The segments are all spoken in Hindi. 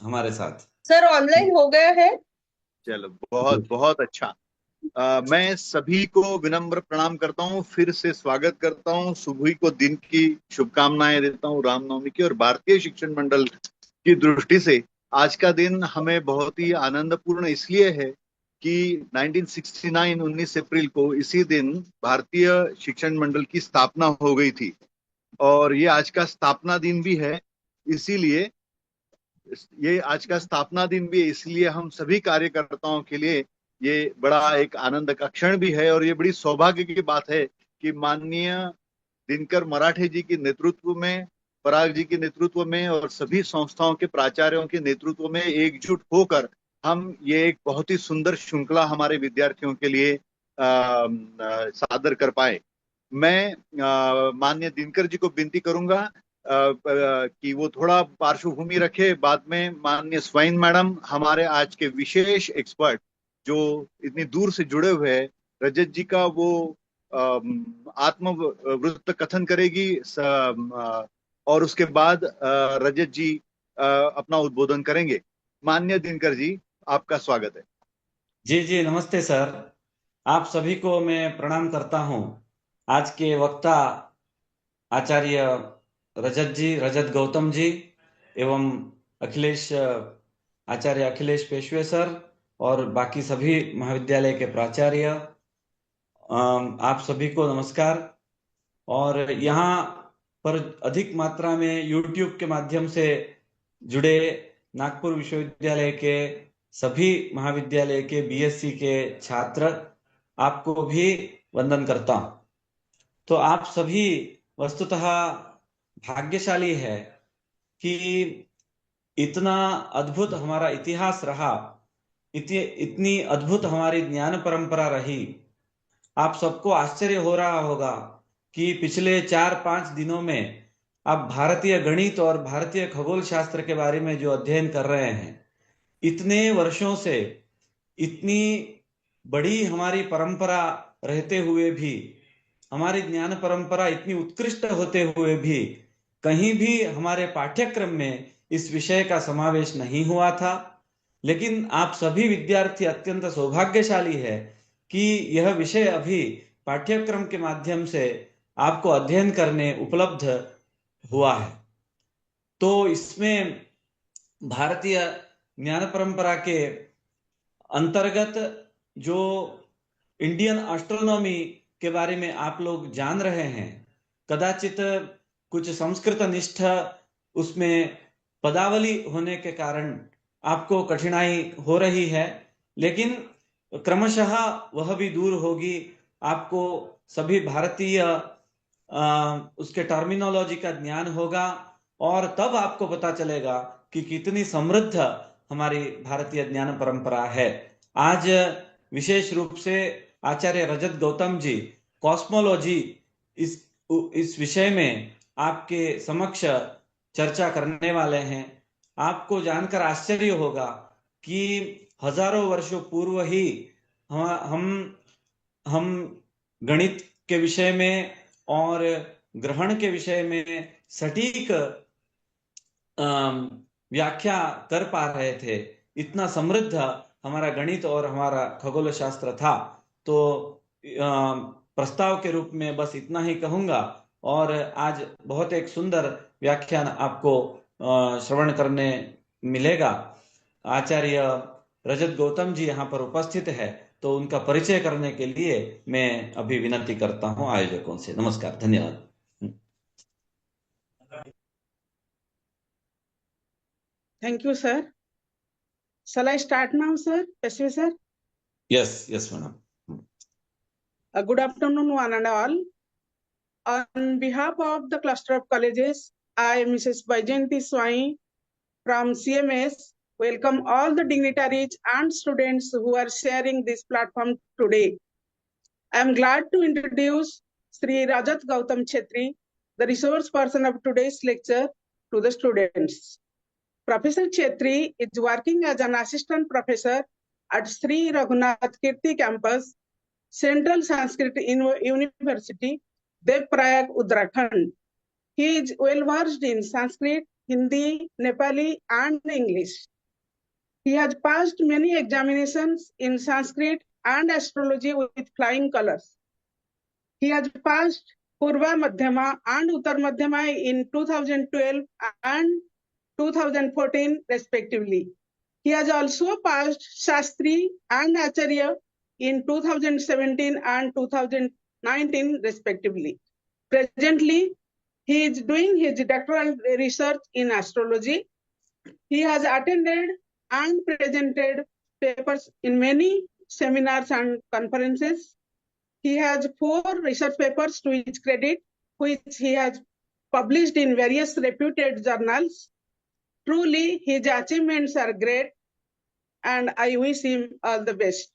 हमारे साथ। सर ऑनलाइन हो गया है। चलो, बहुत बहुत अच्छा। मैं सभी को विनम्र प्रणाम करता हूँ, फिर से स्वागत करता हूँ, सभी को दिन की शुभकामनाएं देता हूँ रामनवमी की। और भारतीय शिक्षण मंडल की दृष्टि से आज का दिन हमें बहुत ही आनंदपूर्ण इसलिए है कि 1969 19 अप्रैल को इसी दिन भारतीय शिक्षण मंडल की स्थापना हो गई थी। और ये आज का स्थापना दिन भी है। इसीलिए ये आज का स्थापना दिन भी है, इसलिए हम सभी कार्यकर्ताओं के लिए ये बड़ा एक आनंद का क्षण भी है। और ये बड़ी सौभाग्य की बात है कि माननीय दिनकर मराठे जी के नेतृत्व में, पराग जी के नेतृत्व में और सभी संस्थाओं के प्राचार्यों के नेतृत्व में एकजुट होकर हम ये एक बहुत ही सुंदर श्रृंखला हमारे विद्यार्थियों के लिए सादर कर पाए। मैं माननीय दिनकर जी को विनती करूंगा कि वो थोड़ा पार्श्वभूमि रखे। बाद में माननीय स्वाइन मैडम, हमारे आज के विशेष एक्सपर्ट जो इतनी दूर से जुड़े हुए हैं, रजत जी का वो आत्मवृत्त कथन करेगी। और उसके बाद रजत जी अपना उद्बोधन करेंगे। माननीय दिनकर जी, आपका स्वागत है। जी जी, नमस्ते सर। आप सभी को मैं प्रणाम करता हूं। आज के वक्ता आचार्य रजत जी, रजत गौतम जी एवं अखिलेश आचार्य अखिलेश पेशवे सर और बाकी सभी महाविद्यालय के प्राचार्य, आप सभी को नमस्कार। और यहाँ पर अधिक मात्रा में YouTube के माध्यम से जुड़े नागपुर विश्वविद्यालय के सभी महाविद्यालय के बीएससी के छात्र, आपको भी वंदन करता हूं। तो आप सभी वस्तुतः भाग्यशाली है कि इतना अद्भुत हमारा इतिहास रहा, इतनी अद्भुत हमारी ज्ञान परंपरा रही। आप सबको आश्चर्य हो रहा होगा कि पिछले 4-5 दिनों में आप भारतीय गणित और भारतीय खगोल शास्त्र के बारे में जो अध्ययन कर रहे हैं, इतने वर्षों से इतनी बड़ी हमारी परंपरा रहते हुए भी, हमारी ज्ञान परंपरा इतनी उत्कृष्ट होते हुए भी कहीं भी हमारे पाठ्यक्रम में इस विषय का समावेश नहीं हुआ था। लेकिन आप सभी विद्यार्थी अत्यंत सौभाग्यशाली है कि यह विषय अभी पाठ्यक्रम के माध्यम से आपको अध्ययन करने उपलब्ध हुआ है। तो इसमें भारतीय ज्ञान परंपरा के अंतर्गत जो इंडियन एस्ट्रोनॉमी के बारे में आप लोग जान रहे हैं, कदाचित कुछ संस्कृत निष्ठ उसमें पदावली होने के कारण आपको कठिनाई हो रही है, लेकिन क्रमशः वह भी दूर होगी। आपको सभी भारतीय उसके टर्मिनोलॉजी का ज्ञान होगा और तब आपको पता चलेगा कि कितनी समृद्ध हमारी भारतीय ज्ञान परंपरा है। आज विशेष रूप से आचार्य रजत गौतम जी कॉस्मोलॉजी इस इस विषय में आपके समक्ष चर्चा करने वाले हैं। आपको जानकर आश्चर्य होगा कि हजारों वर्षों पूर्व ही हम हम गणित के विषय में और ग्रहण के विषय में सटीक व्याख्या कर पा रहे थे। इतना समृद्ध हमारा गणित और हमारा खगोल शास्त्र था। तो प्रस्ताव के रूप में बस इतना ही कहूंगा और आज बहुत एक सुंदर व्याख्यान आपको श्रवण करने मिलेगा। आचार्य रजत गौतम जी यहाँ पर उपस्थित है, तो उनका परिचय करने के लिए मैं अभी विनती करता हूँ आयोजकों से। नमस्कार, धन्यवाद। Thank you, sir. Shall I start now, sir? Peswe sir. Yes yes madam. Good afternoon, one and all. On behalf of the cluster of colleges, I, Mrs. Baijanti Swai from CMS, welcome all the dignitaries and students who are sharing this platform today. I am glad to introduce Sri Rajat Gautam Chetri, the resource person of today's lecture, to the students. Professor Chetri is working as an assistant professor at Sri Raghunath Kirti campus, Central Sanskrit University, Devprayag, Uttarakhand. He is well versed in Sanskrit, Hindi, Nepali, and English. He has passed many examinations in Sanskrit and astrology with flying colors. He has passed Purva Madhyama and Uttar Madhyama in 2012 and 2014 respectively. He has also passed Shastri and Acharya in 2017 and 2019 respectively. Presently, he is doing his doctoral research in astrology. He has attended and presented papers in many seminars and conferences. He has 4 research papers to his credit, which he has published in various reputed journals. Truly, his achievements are great, and I wish him all the best.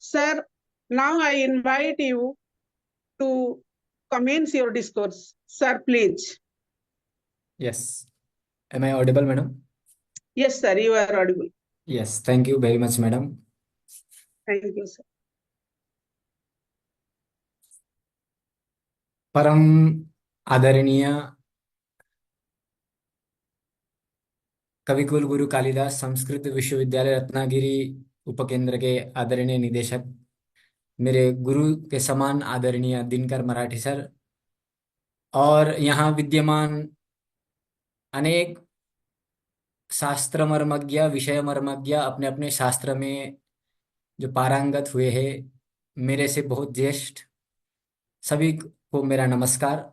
Sir, now I invite you to commence your discourse. Sir, please. Yes. Am I audible, madam? Yes, sir, you are audible. Yes. Thank you very much, madam. Thank you, sir. परम आदरणीय कविकुल गुरु कालिदास संस्कृत विश्वविद्यालय रत्नागिरी उपकेंद्र के आदरणीय निदेशक, मेरे गुरु के समान आदरणीय दिनकर मराठी सर, और यहाँ विद्यमान अनेक शास्त्र मर्मज्ञ, विषय मर्मज्ञ, अपने अपने शास्त्र में जो पारंगत हुए हैं, मेरे से बहुत ज्येष्ठ सभी को मेरा नमस्कार।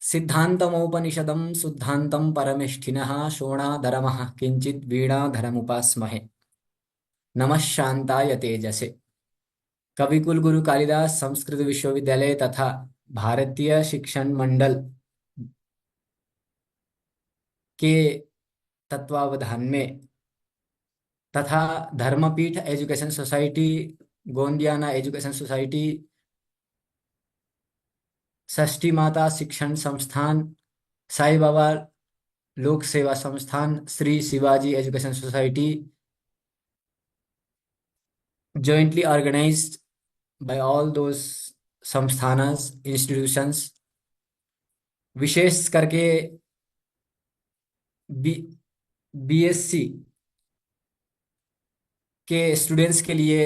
सिद्धान्तमौपनिषदं शुद्धान्तं परमेष्ठिनः शोणाधरमः किंचित वीणाधरमुपास्महे नमः शांताय तेजसे। कविकुल गुरु कालिदास संस्कृत विश्वविद्यालय तथा भारतीय शिक्षण मंडल के तत्वावधान में तथा Dharampeth education society, Gondiana education society, Shashthi Mata Shikshan Sansthan, Sai Baba Lok Seva Sansthan, Shri Shivaji education society, jointly organized by all those संस्थानस, इंस्टीट्यूशंस, विशेष करके बीएससी के स्टूडेंट्स के लिए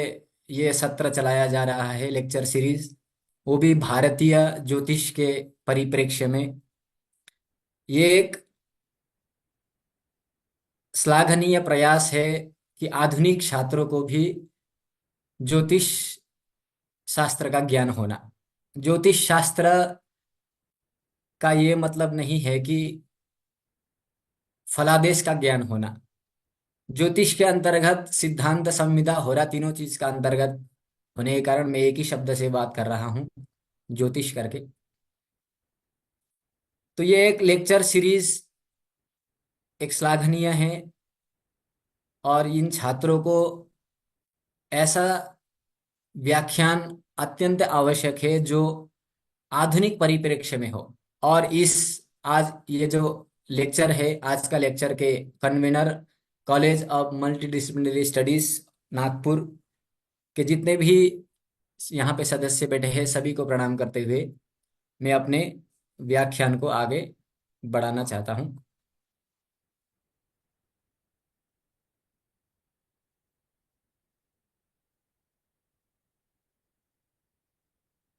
ये सत्र चलाया जा रहा है, लेक्चर सीरीज, वो भी भारतीय ज्योतिष के परिप्रेक्ष्य में। ये एक श्लाघनीय प्रयास है कि आधुनिक छात्रों को भी ज्योतिष शास्त्र का ज्ञान होना। ज्योतिष शास्त्र का ये मतलब नहीं है कि फलादेश का ज्ञान होना। ज्योतिष के अंतर्गत सिद्धांत, संविदा, होरा, तीनों चीज का अंतर्गत होने के कारण मैं एक ही शब्द से बात कर रहा हूं, ज्योतिष करके। तो ये एक लेक्चर सीरीज एक श्लाघनीय है और इन छात्रों को ऐसा व्याख्यान अत्यंत आवश्यक है जो आधुनिक परिप्रेक्ष्य में हो। और इस आज ये जो लेक्चर है, आज का लेक्चर के convener college of multidisciplinary studies Nagpur के जितने भी यहाँ पे सदस्य बैठे हैं, सभी को प्रणाम करते हुए मैं अपने व्याख्यान को आगे बढ़ाना चाहता हूँ।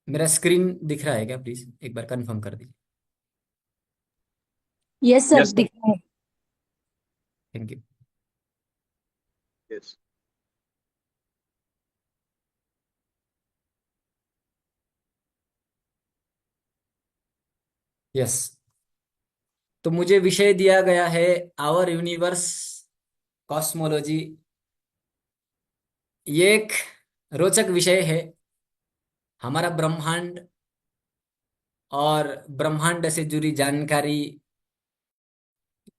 मेरा स्क्रीन दिख रहा है क्या? प्लीज एक बार कंफर्म कर दीजिए। Yes sir, Yes, sir. दिख रहा है। Thank you. Yes. यस, तो मुझे विषय दिया गया है आवर यूनिवर्स कॉस्मोलॉजी। ये एक रोचक विषय है। हमारा ब्रह्मांड और ब्रह्मांड से जुड़ी जानकारी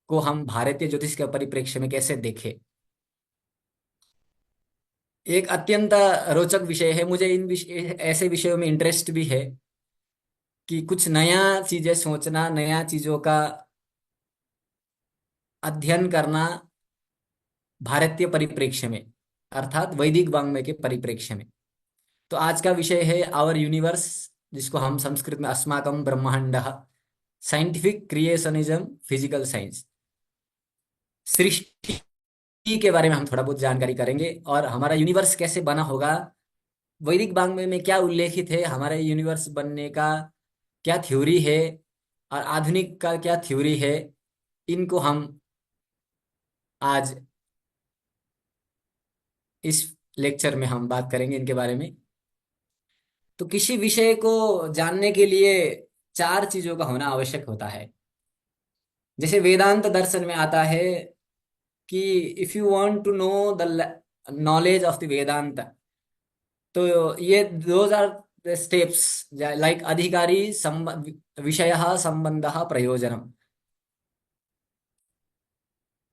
को हम भारतीय ज्योतिष के परिप्रेक्ष्य में कैसे देखें, एक अत्यंत रोचक विषय है। मुझे इन ऐसे विषयों में इंटरेस्ट भी है कि कुछ नया चीजें सोचना, नया चीजों का अध्ययन करना भारतीय परिप्रेक्ष्य में, अर्थात वैदिक वाङ्मय के परिप्रेक्ष्य में। तो आज का विषय है आवर यूनिवर्स, जिसको हम संस्कृत में अस्माकं ब्रह्मांडः, साइंटिफिक क्रिएशनिज्म, फिजिकल साइंस, सृष्टि के बारे में हम थोड़ा बहुत जानकारी करेंगे, और हमारा यूनिवर्स कैसे बना होगा, वैदिक वाङ्मय में क्या उल्लेखित है, हमारे यूनिवर्स बनने का क्या थ्योरी है, और आधुनिक का क्या थ्योरी है, इनको हम आज इस लेक्चर में हम बात करेंगे इनके बारे में। तो किसी विषय को जानने के लिए चार चीजों का होना आवश्यक होता है। जैसे वेदांत दर्शन में आता है कि if you want to know the knowledge of the Vedanta, तो ये those are the steps, like अधिकारी, विषय, संबंध, प्रयोजनम।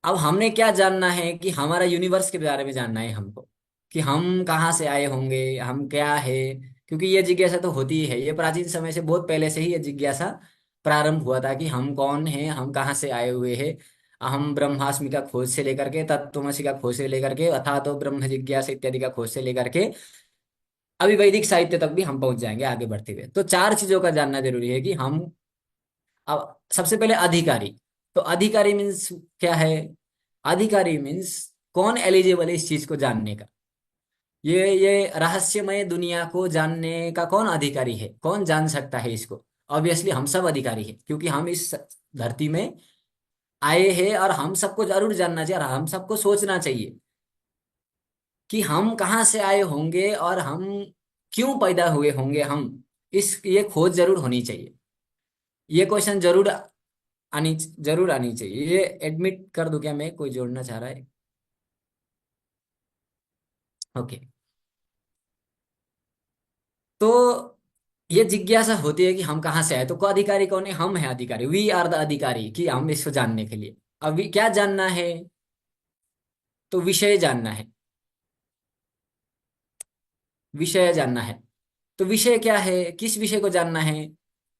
अब हमने क्या जानना है कि हमारा यूनिवर्स के बारे में जानना है हमको, कि हम कहाँ से आए होंगे, हम क्या है। क्योंकि ये जिज्ञासा तो होती ही है, ये प्राचीन समय से, बहुत पहले से ही ये जिज्ञासा प्रारंभ हुआ था कि हम कौन हैं, हम कहाँ से आए हुए हैं। हम ब्रह्मास्मि का खोज से लेकर के, तत्त्वमसि का खोज से लेकर के, अथा तो ब्रह्म जिज्ञासा इत्यादि का खोज से लेकर के अभी वैदिक साहित्य तक भी हम पहुंच जाएंगे आगे बढ़ते हुए। तो चार चीजों का जानना जरूरी है कि हम, अब सबसे पहले अधिकारी। तो अधिकारी मीन्स क्या है? अधिकारी मीन्स कौन एलिजिबल है इस चीज को जानने का। ये रहस्यमय दुनिया को जानने का कौन अधिकारी है, कौन जान सकता है इसको? ऑब्वियसली हम सब अधिकारी हैं, क्योंकि हम इस धरती में आए हैं, और हम सबको जरूर जानना चाहिए, और हम सबको सोचना चाहिए कि हम कहाँ से आए होंगे और हम क्यों पैदा हुए होंगे। हम इस ये खोज जरूर होनी चाहिए, ये क्वेश्चन जरूर आनी चाहिए। ये एडमिट कर दूं क्या मैं? कोई जोड़ना चाह रहा है? ओके। तो ये जिज्ञासा होती है कि हम कहाँ से आए, तो अधिकारी कौन है? हम है अधिकारी, वी आर द अधिकारी, कि हम इसको जानने के लिए। अब क्या जानना है? तो विषय जानना है, विषय जानना है। तो विषय क्या है, किस विषय को जानना है?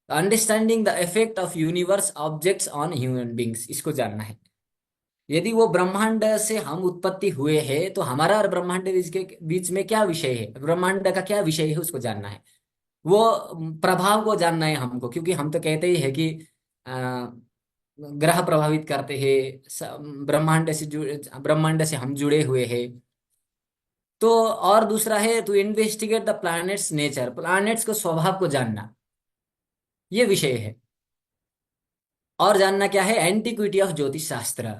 Understanding the effect of universe objects on human beings, इसको जानना है। यदि वो ब्रह्मांड से हम उत्पत्ति हुए हैं, तो हमारा और ब्रह्मांड के बीच में क्या विषय है, ब्रह्मांड का क्या विषय है, उसको जानना है। वो प्रभाव को जानना है हमको, क्योंकि हम तो कहते ही है कि अ, ग्रह प्रभावित करते हैं, ब्रह्मांड से हम जुड़े हुए हैं। तो और दूसरा है to investigate the planet's nature, planets को स्वभाव को जानना, ये विषय है। और जानना क्या है? एंटिक्विटी ऑफ ज्योतिष शास्त्र,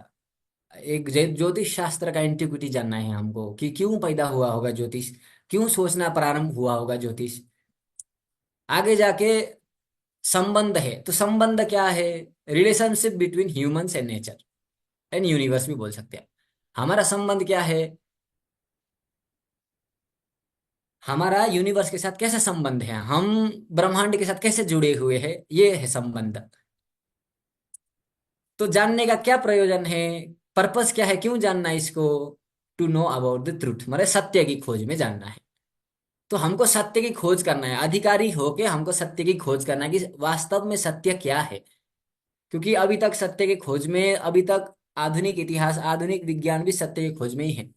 एक ज्योतिष शास्त्र का एंटिक्विटी जानना है हमको, कि क्यों पैदा हुआ होगा ज्योतिष, क्यों सोचना प्रारंभ हुआ होगा ज्योतिष। आगे जाके संबंध है, तो संबंध क्या है? Relationship between humans and nature and universe भी बोल सकते हैं। हमारा संबंध क्या है, हमारा यूनिवर्स के साथ कैसे संबंध है, हम ब्रह्मांड के साथ कैसे जुड़े हुए हैं, ये है संबंध। तो जानने का क्या प्रयोजन है, पर्पस क्या है, क्यों जानना है इसको? To know about the truth, मतलब सत्य की खोज में जानना है। तो हमको सत्य की खोज करना है, अधिकारी होके हमको सत्य की खोज करना है कि वास्तव में सत्य क्या है। क्योंकि अभी तक सत्य की खोज में, अभी तक आधुनिक इतिहास, आधुनिक विज्ञान भी सत्य की खोज में ही है।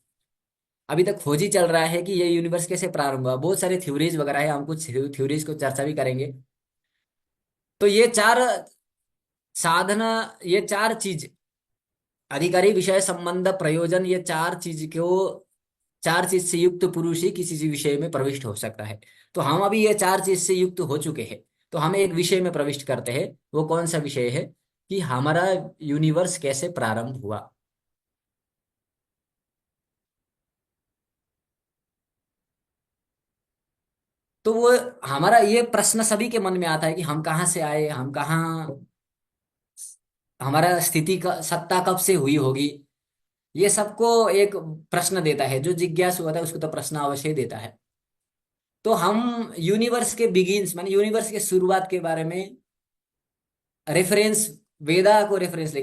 अभी तक खोज ही चल रहा है कि ये यूनिवर्स कैसे प्रारंभ हुआ। बहुत सारे थ्योरीज वगैरह है, हम कुछ थ्योरीज को चर्चा भी करेंगे। तो ये चार साधना, ये चार चीज, अधिकारी, विषय, संबंध, प्रयोजन, ये चार चीज से युक्त पुरुष ही किसी भी विषय में प्रविष्ट हो सकता है। तो हम अभी ये चार चीज से युक्त हो चुके हैं, तो हम एक विषय में प्रविष्ट करते हैं। वो कौन सा विषय है? कि हमारा यूनिवर्स कैसे प्रारंभ हुआ। तो वो हमारा ये प्रश्न सभी के मन में आता है कि हम कहाँ से आए, हम कहाँ, हमारा स्थिति का सत्ता कब से हुई होगी। ये सबको एक प्रश्न देता है, जो जिज्ञासु होता है उसको तो प्रश्न अवश्य ही देता है। तो हम यूनिवर्स के बिगिंस, माने यूनिवर्स के शुरुआत के बारे में रेफरेंस, वेदा को रेफरेंस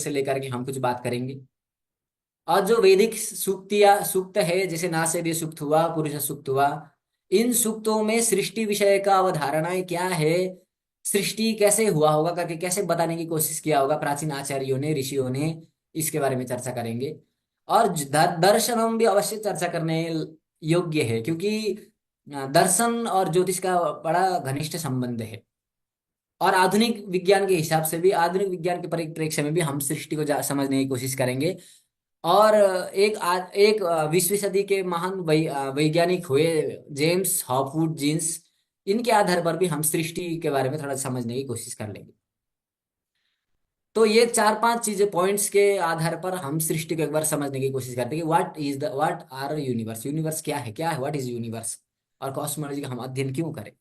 से लेकर के हम कुछ बात करेंगे। और जो वैदिक सूक्त है, जैसे नासेदी सूक्त हुआ, पुरुष सूक्त हुआ, इन सूक्तों में सृष्टि विषय का अवधारणाएं क्या है, सृष्टि कैसे हुआ होगा करके कैसे बताने की कोशिश किया होगा प्राचीन आचार्यों ने, ऋषियों ने, इसके बारे में चर्चा करेंगे। और दर्शनम भी अवश्य चर्चा करने योग्य है, क्योंकि दर्शन और ज्योतिष का बड़ा घनिष्ठ संबंध है। और आधुनिक विज्ञान के हिसाब से भी, आधुनिक विज्ञान के परिप्रेक्ष्य में भी हम सृष्टि को समझने की कोशिश करेंगे। और एक 20वीं सदी के महान वैज्ञानिक हुए जेम्स हॉपवुड जीन्स, इनके आधार पर भी हम सृष्टि के बारे में थोड़ा समझने की कोशिश कर लेंगे। तो ये 4-5 चीजें पॉइंट्स के आधार पर हम सृष्टि को एक बार समझने की कोशिश करते हैं कि व्हाट आर यूनिवर्स, यूनिवर्स क्या है, व्हाट इज यूनिवर्स, और कॉस्मोलॉजी का हम अध्ययन क्यों करें।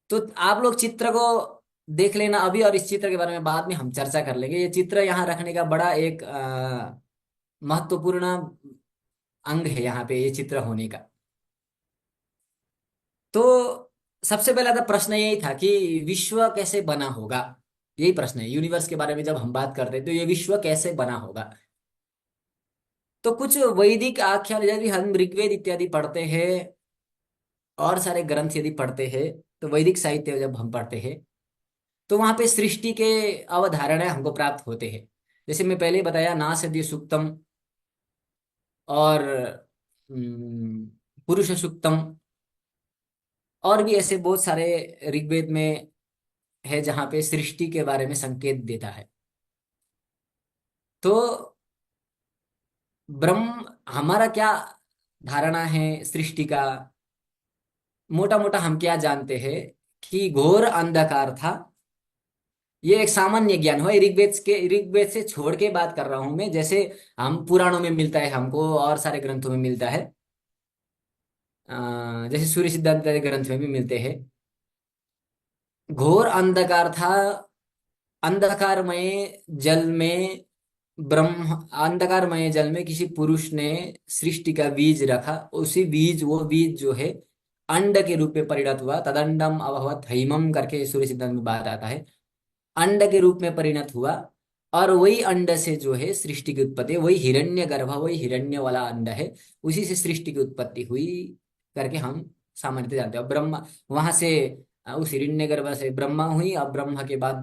तो आप लोग चित्र को देख लेना अभी, और इस चित्र के बारे में बाद में हम चर्चा कर लेंगे। ये चित्र यहाँ रखने का बड़ा एक महत्वपूर्ण अंग है यहाँ पे, ये चित्र होने का। तो सबसे पहला तो प्रश्न यही था कि विश्व कैसे बना होगा, यही प्रश्न है। यूनिवर्स के बारे में जब हम बात करते हैं तो ये विश्व कैसे बना होगा। तो कुछ वैदिक आख्यान, यदि हम ऋग्वेद इत्यादि पढ़ते हैं और सारे ग्रंथ यदि पढ़ते हैं, तो वैदिक साहित्य जब हम पढ़ते हैं तो वहां पे सृष्टि के अवधारणाएं हमको प्राप्त होते हैं। जैसे मैं पहले ही बताया, नासदीय सूक्तम और पुरुष सूक्तम, और भी ऐसे बहुत सारे ऋग्वेद में है जहां पे सृष्टि के बारे में संकेत देता है। तो ब्रह्म, हमारा क्या धारणा है सृष्टि का, मोटा मोटा हम क्या जानते हैं कि घोर अंधकार था। ये एक सामान्य ज्ञान है, ऋग्वेद से छोड़ के बात कर रहा हूं मैं। जैसे हम पुराणों में मिलता है हमको, और सारे ग्रंथों में मिलता है, जैसे सूर्य सिद्धांत ग्रंथ में भी मिलते हैं। घोर अंधकार था, अंधकारमय जल में अंधकारमय जल में किसी पुरुष ने सृष्टि का बीज रखा। वो बीज जो है अंड के रूप में परिणत हुआ। तदंडम अभवत हैमम करके सूर्य सिद्धांत में बात आता है, अंड के रूप में परिणत हुआ। और वही अंड से जो है सृष्टि की उत्पत्ति, वही हिरण्य गर्भ, वही हिरण्य वाला अंड है, उसी से सृष्टि की उत्पत्ति हुई करके हम सामान्यतः जानते हैं। ब्रह्मा वहां से, उस हिरण्य गर्भ से ब्रह्मा हुई। अब ब्रह्मा के बाद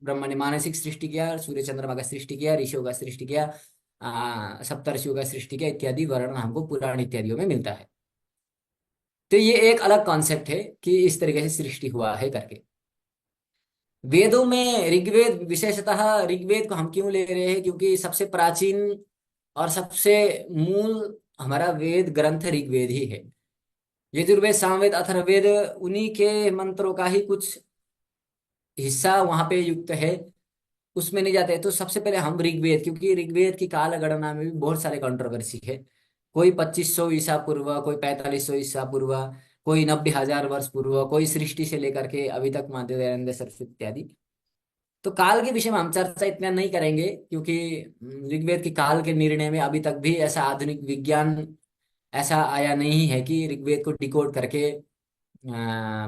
ब्रह्मा ने मानसिक सृष्टि किया, सूर्य चंद्रमा का सृष्टि किया, ऋषियों का सृष्टि किया, सप्तर्षियों का सृष्टि किया, इत्यादि वर्णन हमको पुराण इत्यादियों में मिलता है। तो ये एक अलग कॉन्सेप्ट है कि इस तरीके से सृष्टि हुआ है करके। वेदों में ऋग्वेद, विशेषतः ऋग्वेद को हम क्यों ले रहे हैं, क्योंकि सबसे प्राचीन और सबसे मूल हमारा वेद ग्रंथ ऋग्वेद ही है। यजुर्वेद, सामवेद, अथर्ववेद, उन्हीं के मंत्रों का ही कुछ हिस्सा वहां पे युक्त है, उसमें नहीं जाते। तो सबसे पहले हम ऋग्वेद, क्योंकि ऋग्वेद की काल गणना में भी बहुत सारे कंट्रोवर्सी है। कोई 2500 ईसा पूर्व, कोई 4500 ईसा पूर्व, कोई 90,000 वर्ष पूर्व, कोई सृष्टि से लेकर के अभी तक मानते दयानंद सरस्वती इत्यादि। तो काल के विषय में हम चर्चा इतना नहीं करेंगे, क्योंकि ऋग्वेद की काल के निर्णय में अभी तक भी ऐसा आधुनिक विज्ञान ऐसा आया नहीं है कि ऋग्वेद को डिकोड करके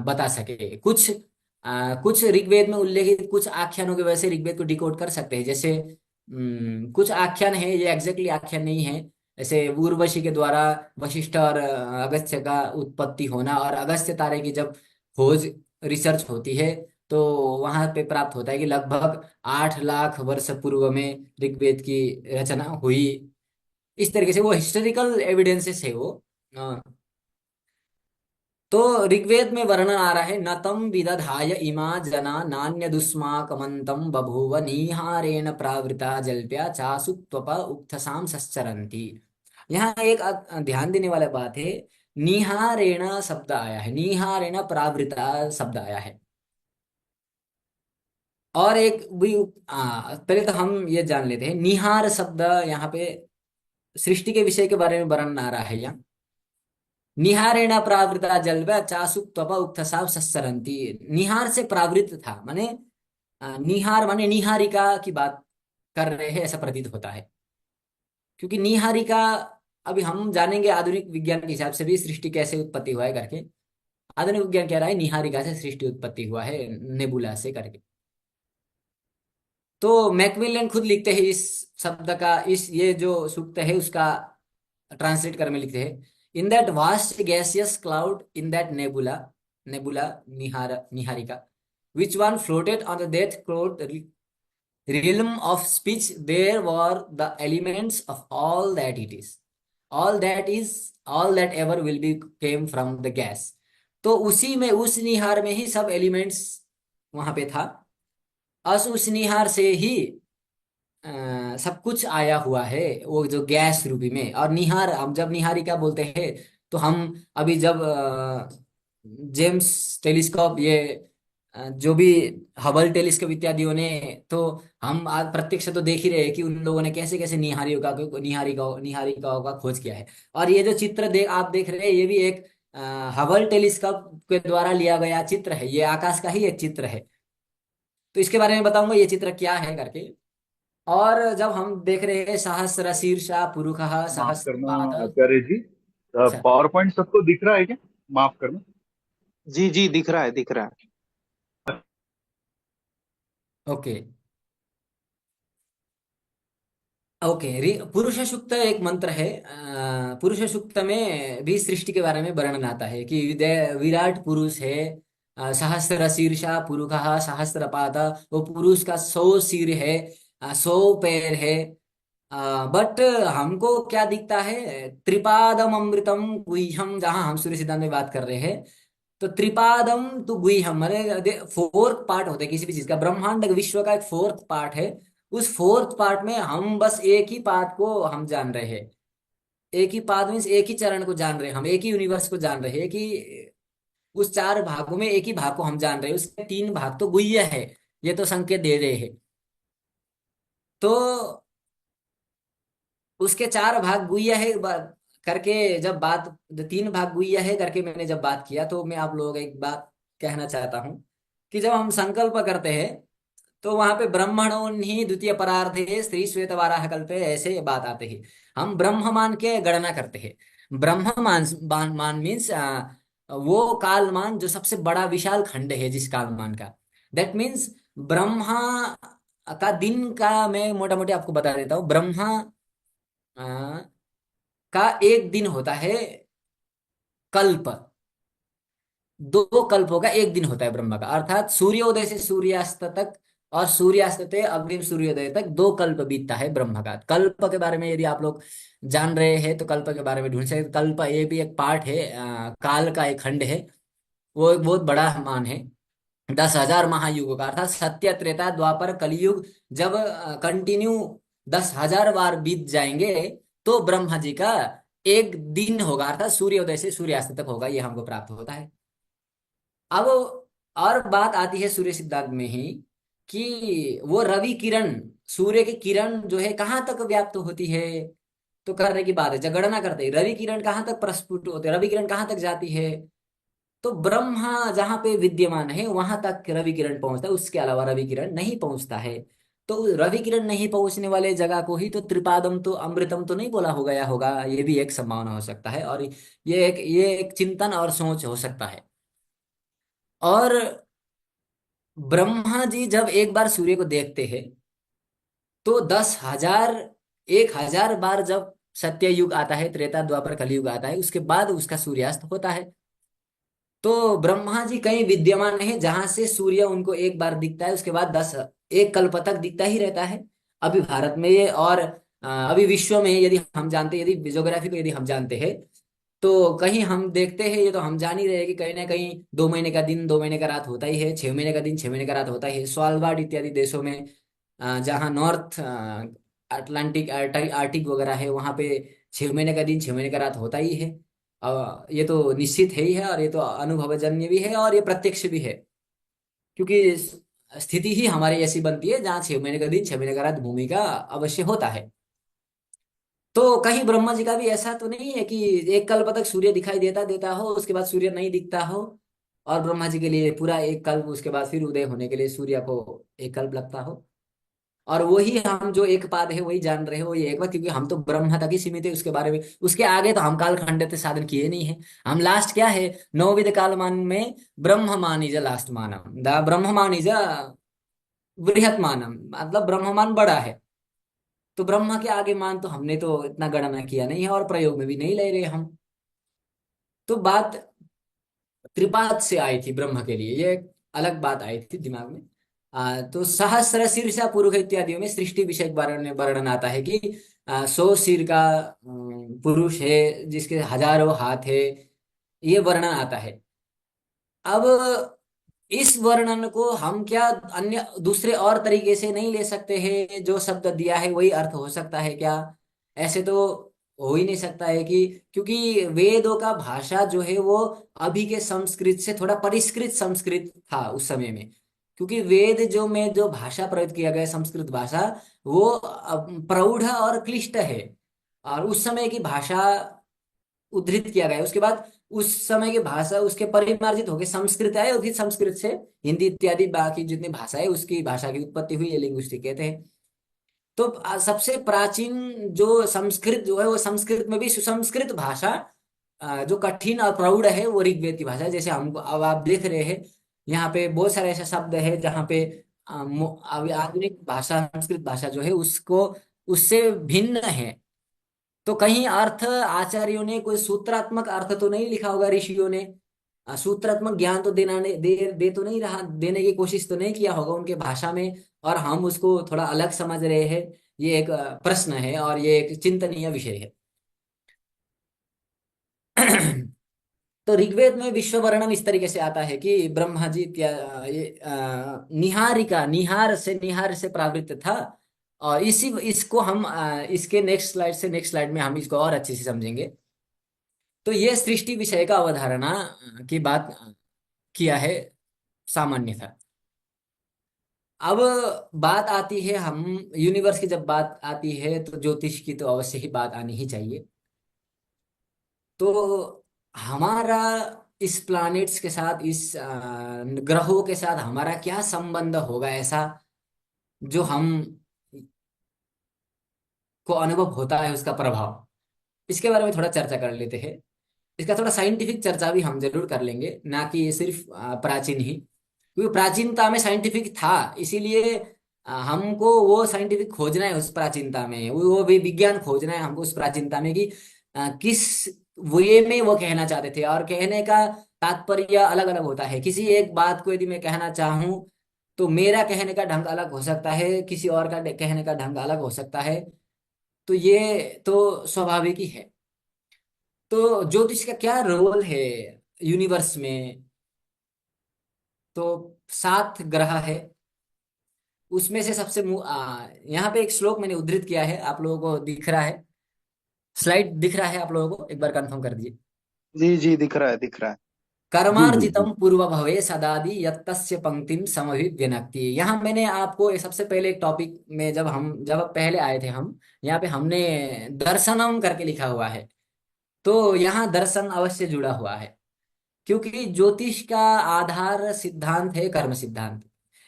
बता सके। कुछ ऋग्वेद में उल्लेखित कुछ आख्यानों की वजह से ऋग्वेद को डिकोड कर सकते हैं। जैसे कुछ आख्यान है, ये एग्जैक्टली आख्यान नहीं है। जैसे उर्वशी के द्वारा वशिष्ठ और अगस्त्य का उत्पत्ति होना, और अगस्त्य तारे की जब खोज रिसर्च होती है तो वहां पे प्राप्त होता है कि लगभग 8 लाख वर्ष पूर्व में ऋग्वेद की रचना हुई। इस तरीके से वो हिस्टोरिकल एविडेंसेस है वो। तो ऋग्वेद में वर्णन आ रहा है, न तम विदधाय इमा जना नान्य दुस्माकमंतम बभूव निहारेण प्रावृता जल्प्या चासु त्वप उक्थसाम सच्चरन्ति। यहाँ एक ध्यान देने वाली बात है, निहारेण शब्द आया है, निहारेण प्रावृता शब्द आया है। और एक भी पहले तो हम ये जान लेते हैं, निहार शब्द यहाँ पे सृष्टि के विषय के बारे में वर्णन आ रहा है। यहाँ निहारेण प्रावृता जल्व चासु त्वप उक्थसाव सस्सरन्ति, निहार से प्रावृत था, माने निहार माने निहारिका की बात कर रहे हैं, ऐसा प्रतीत होता है। क्योंकि निहारिका, अभी हम जानेंगे आधुनिक विज्ञान के हिसाब से भी सृष्टि कैसे उत्पत्ति हुआ है करके। आधुनिक विज्ञान कह रहा है निहारिका से सृष्टि उत्पत्ति हुआ है, नेबुला से करके। तो मैकमिलन खुद लिखते हैं इस शब्द का, ये जो सूक्त है उसका ट्रांसलेट कर में लिखते हैं, in that vast gaseous cloud, in that nebula niharika, which one floated on the death cloud realm of speech, there were the elements of all that it is, all that ever will be came from the gas. तो उसी में उस निहार में ही सब एलिमेंट्स वहां पे था। उस निहार से ही सब कुछ आया हुआ है, वो जो गैस रूपी में। और निहार, हम जब निहारिका बोलते हैं तो हम अभी जब जेम्स टेलीस्कोप, ये जो भी हबल टेलीस्कोप इत्यादियों ने, तो हम आज प्रत्यक्ष तो देख ही रहे हैं कि उन लोगों ने कैसे कैसे निहारिकाओं का खोज किया है। और ये जो चित्र आप देख रहे हैं, ये भी एक हबल टेलीस्कोप के द्वारा लिया गया चित्र है। ये आकाश का ही एक चित्र है। तो इसके बारे में बताऊंगा ये चित्र क्या है करके। और जब हम देख रहे हैं सहस्र शीर्षा पुरुषः माफ करना सहस्रपाद। आचार्य जी, अच्छा, पावर पॉइंट सबको दिख रहा है क्या? माफ करना। जी जी, दिख रहा है, दिख रहा है। Okay okay. पुरुष सूक्त एक मंत्र है। पुरुष सूक्त में भी सृष्टि के बारे में वर्णन आता है कि विराट पुरुष है। सहस्र शीर्षा पुरुषः सहस्रपाद। वो पुरुष का 100 सिर है, 100 पैर है। बट हमको क्या दिखता है? त्रिपादम अमृतम गुह्यम, जहां हम सूर्य सिद्धांत में बात कर रहे हैं। तो त्रिपादम तो गुह्यम माने फोर्थ पार्ट होता है किसी भी चीज का। ब्रह्मांड विश्व का एक फोर्थ पार्ट है। उस फोर्थ पार्ट में हम बस एक ही पार्ट को हम जान रहे हैं। एक ही पार्ट मीन्स एक ही चरण को जान रहे हैं हम, एक ही यूनिवर्स को जान रहे हैं कि उस 4 भागों में एक ही भाग को हम जान रहे हैं। उसके 3 भाग तो गुह्य है, ये तो संकेत दे रहे हैं। तो उसके 4 भाग गुह्य है करके जब बात, 3 भाग गुह्य है करके मैंने जब बात किया, तो मैं आप लोगों को एक बात कहना चाहता हूं कि जब हम संकल्प करते हैं तो वहां पे ब्रह्मणो ही द्वितीय परार्धे स्त्री श्वेत वाराह कल्पे, ऐसे बात आते ही हम ब्रह्म मान के गणना करते हैं। ब्रह्म मान मीन्स वो कालमान जो सबसे बड़ा विशाल खंड है जिस कालमान का, दैट मीन्स ब्रह्मा का दिन का मैं मोटा मोटी आपको बता देता हूँ। ब्रह्मा अ, का एक दिन होता है कल्प। 2 कल्पों का एक दिन होता है ब्रह्मा का, अर्थात सूर्योदय से सूर्यास्त तक और सूर्यास्त से अग्रिम सूर्योदय तक 2 कल्प बीतता है ब्रह्मा का। कल्प के बारे में यदि आप लोग जान रहे हैं तो कल्प के बारे में ढूंढ सकते हैं। कल्प ये भी एक पार्ट है, काल का एक खंड है। वो एक बहुत बड़ा मान है। 10,000 महायुगों का, अर्थात सत्य त्रेता द्वापर कलयुग जब कंटिन्यू 10,000 बार बीत जाएंगे तो ब्रह्मा जी का एक दिन होगा, अर्थात सूर्योदय से सूर्यास्त तक होगा, ये हमको प्राप्त होता है। अब और बात आती है सूर्य सिद्धांत में ही कि वो रवि किरण, सूर्य की किरण जो है कहाँ तक व्याप्त होती है। तो करने की बात है, जब गणना करते हैं रवि किरण कहाँ तक प्रस्फुट होते हैं, रवि किरण कहाँ तक जाती है। तो ब्रह्मा जहां पे विद्यमान है वहां तक रवि किरण पहुंचता है, उसके अलावा रवि किरण नहीं पहुंचता है। तो रवि किरण नहीं पहुंचने वाले जगह को ही तो त्रिपादम तो अमृतम तो नहीं बोला हो गया होगा, ये भी एक संभावना हो सकता है। और ये एक चिंतन और सोच हो सकता है। और ब्रह्मा जी जब एक बार सूर्य को देखते हैं तो 10,000, 1,000 बार जब सत्य युग आता है, त्रेता द्वापर कलयुग आता है, उसके बाद उसका सूर्यास्त होता है। तो ब्रह्मा जी कहीं विद्यमान है जहां से सूर्य उनको एक बार दिखता है, उसके बाद 1 कल्प तक दिखता ही रहता है। अभी भारत में ये और अभी विश्व में यदि हम जानते, यदि ज्योग्राफी को यदि हम जानते हैं तो कहीं हम देखते हैं, ये तो हम जान ही रहे हैं कि कहीं ना कहीं 2 महीने का दिन 2 महीने का रात होता ही है, 6 महीने का दिन 6 महीने का रात होता ही है। स्वालबार्ड इत्यादि देशों में जहाँ नॉर्थ अटलांटिक आर्टिक वगैरह है, वहां पे 6 महीने का दिन 6 महीने का रात होता ही है। ये तो निश्चित है ही है, और ये तो अनुभवजन्य भी है और ये प्रत्यक्ष भी है। क्योंकि स्थिति ही हमारी ऐसी बनती है जहाँ 6 महीने का दिन 6 महीने का रात भूमि का अवश्य होता है। तो कहीं ब्रह्मा जी का भी ऐसा तो नहीं है कि 1 कल्प तक सूर्य दिखाई देता देता हो, उसके बाद सूर्य नहीं दिखता हो, और ब्रह्मा जी के लिए पूरा 1 कल्प, उसके बाद फिर उदय होने के लिए सूर्य को 1 कल्प लगता हो। और वही हम जो एक पाद है वही जान रहे हो, ये एक बात, क्योंकि हम तो ब्रह्म तक ही सीमित है, उसके बारे में उसके आगे तो हम काल खंड से साधन किए नहीं है। हम लास्ट क्या है, नौविध काल मान में ब्रह्म मान इज लास्ट मानम, द ब्रह्म मान इज बृहत मानम, मतलब ब्रह्म मान बड़ा है। तो ब्रह्मा के आगे मान तो हमने तो इतना गणना किया नहीं है और प्रयोग में भी नहीं ले रहे हम। तो बात त्रिपाद से आई थी ब्रह्म के लिए, ये एक अलग बात आई थी दिमाग में। तो सहस्र शीर्षा पुरुष इत्यादियों में सृष्टि विषय के बारे में वर्णन आता है कि 100 सिर का पुरुष है जिसके हजारों हाथ है, ये वर्णन आता है। अब इस वर्णन को हम क्या अन्य दूसरे और तरीके से नहीं ले सकते हैं? जो शब्द दिया है वही अर्थ हो सकता है क्या? ऐसे तो हो ही नहीं सकता है कि, क्योंकि वेदों का भाषा जो है वो अभी के संस्कृत से थोड़ा परिष्कृत संस्कृत था उस समय में। क्योंकि वेद जो में जो भाषा प्रयोग किया गया संस्कृत भाषा, वो प्रौढ़ और क्लिष्ट है। और उस समय की भाषा उद्धृत किया गया है। उसके बाद उस समय की भाषा उसके परिमार्जित होकर संस्कृत आए, और फिर संस्कृत से हिंदी इत्यादि बाकी जितनी भाषा है उसकी भाषा की उत्पत्ति हुई, ये लिंग्विस्टिक कहते हैं। तो सबसे प्राचीन जो संस्कृत जो है वो संस्कृत में भी सुसंस्कृत भाषा, जो कठिन और प्रौढ़ है, वो ऋग्वेद की भाषा है। जैसे हमको अब आप देख रहे हैं यहाँ पे बहुत सारे ऐसे शब्द है जहाँ पे आधुनिक भाषा संस्कृत भाषा जो है उसको उससे भिन्न है। तो कहीं अर्थ आचार्यों ने कोई सूत्रात्मक अर्थ तो नहीं लिखा होगा, ऋषियों ने सूत्रात्मक ज्ञान तो दे तो नहीं रहा, देने की कोशिश तो नहीं किया होगा उनके भाषा में, और हम उसको थोड़ा अलग समझ रहे हैं। ये एक प्रश्न है और ये एक चिंतनीय विषय है। तो ऋग्वेद में विश्व वर्णन इस तरीके से आता है कि ब्रह्मा जी ये निहारिका, निहार से प्रावृत्त था। और इसको हम इसके नेक्स्ट स्लाइड में हम इसको और अच्छे से समझेंगे। तो ये सृष्टि विषय का अवधारणा की बात किया है सामान्य था। अब बात आती है, हम यूनिवर्स की जब बात आती है तो ज्योतिष की तो अवश्य ही बात आनी ही चाहिए। तो हमारा इस प्लैनेट्स के साथ, इस ग्रहों के साथ हमारा क्या संबंध होगा ऐसा जो हम को अनुभव होता है, उसका प्रभाव, इसके बारे में थोड़ा चर्चा कर लेते हैं। इसका थोड़ा साइंटिफिक चर्चा भी हम जरूर कर लेंगे, ना कि ये सिर्फ प्राचीन ही, क्योंकि प्राचीनता में साइंटिफिक था, इसीलिए हमको वो साइंटिफिक खोजना है उस प्राचीनता में, वो भी विज्ञान खोजना है हमको उस प्राचीनता में कि किस वे में वो कहना चाहते थे। और कहने का तात्पर्य अलग अलग होता है। किसी एक बात को यदि मैं कहना चाहूँ तो मेरा कहने का ढंग अलग हो सकता है, किसी और का कहने का ढंग अलग हो सकता है। तो ये तो स्वाभाविक ही है। तो ज्योतिष का क्या रोल है यूनिवर्स में? तो 7 ग्रह है, उसमें से सबसे यहाँ पे एक श्लोक मैंने उद्धृत किया है, आप लोगों को दिख रहा है? स्लाइड दिख रहा है आप लोगों को? एक बार कंफर्म कर दीजिए। जी जी, दिख रहा है, दिख रहा है। जी जी जी। कर्मार्जितम पूर्व भवे सदादि यत्तस्य पंक्तिम समभिव्यनक्ति। यहाँ मैंने आपको सबसे पहले एक टॉपिक में जब पहले आए थे हम, यहाँ पे हमने दर्शनम करके लिखा हुआ है। तो यहाँ दर्शन अवश्य जुड़ा हुआ है, क्योंकि ज्योतिष का आधार सिद्धांत है कर्म सिद्धांत।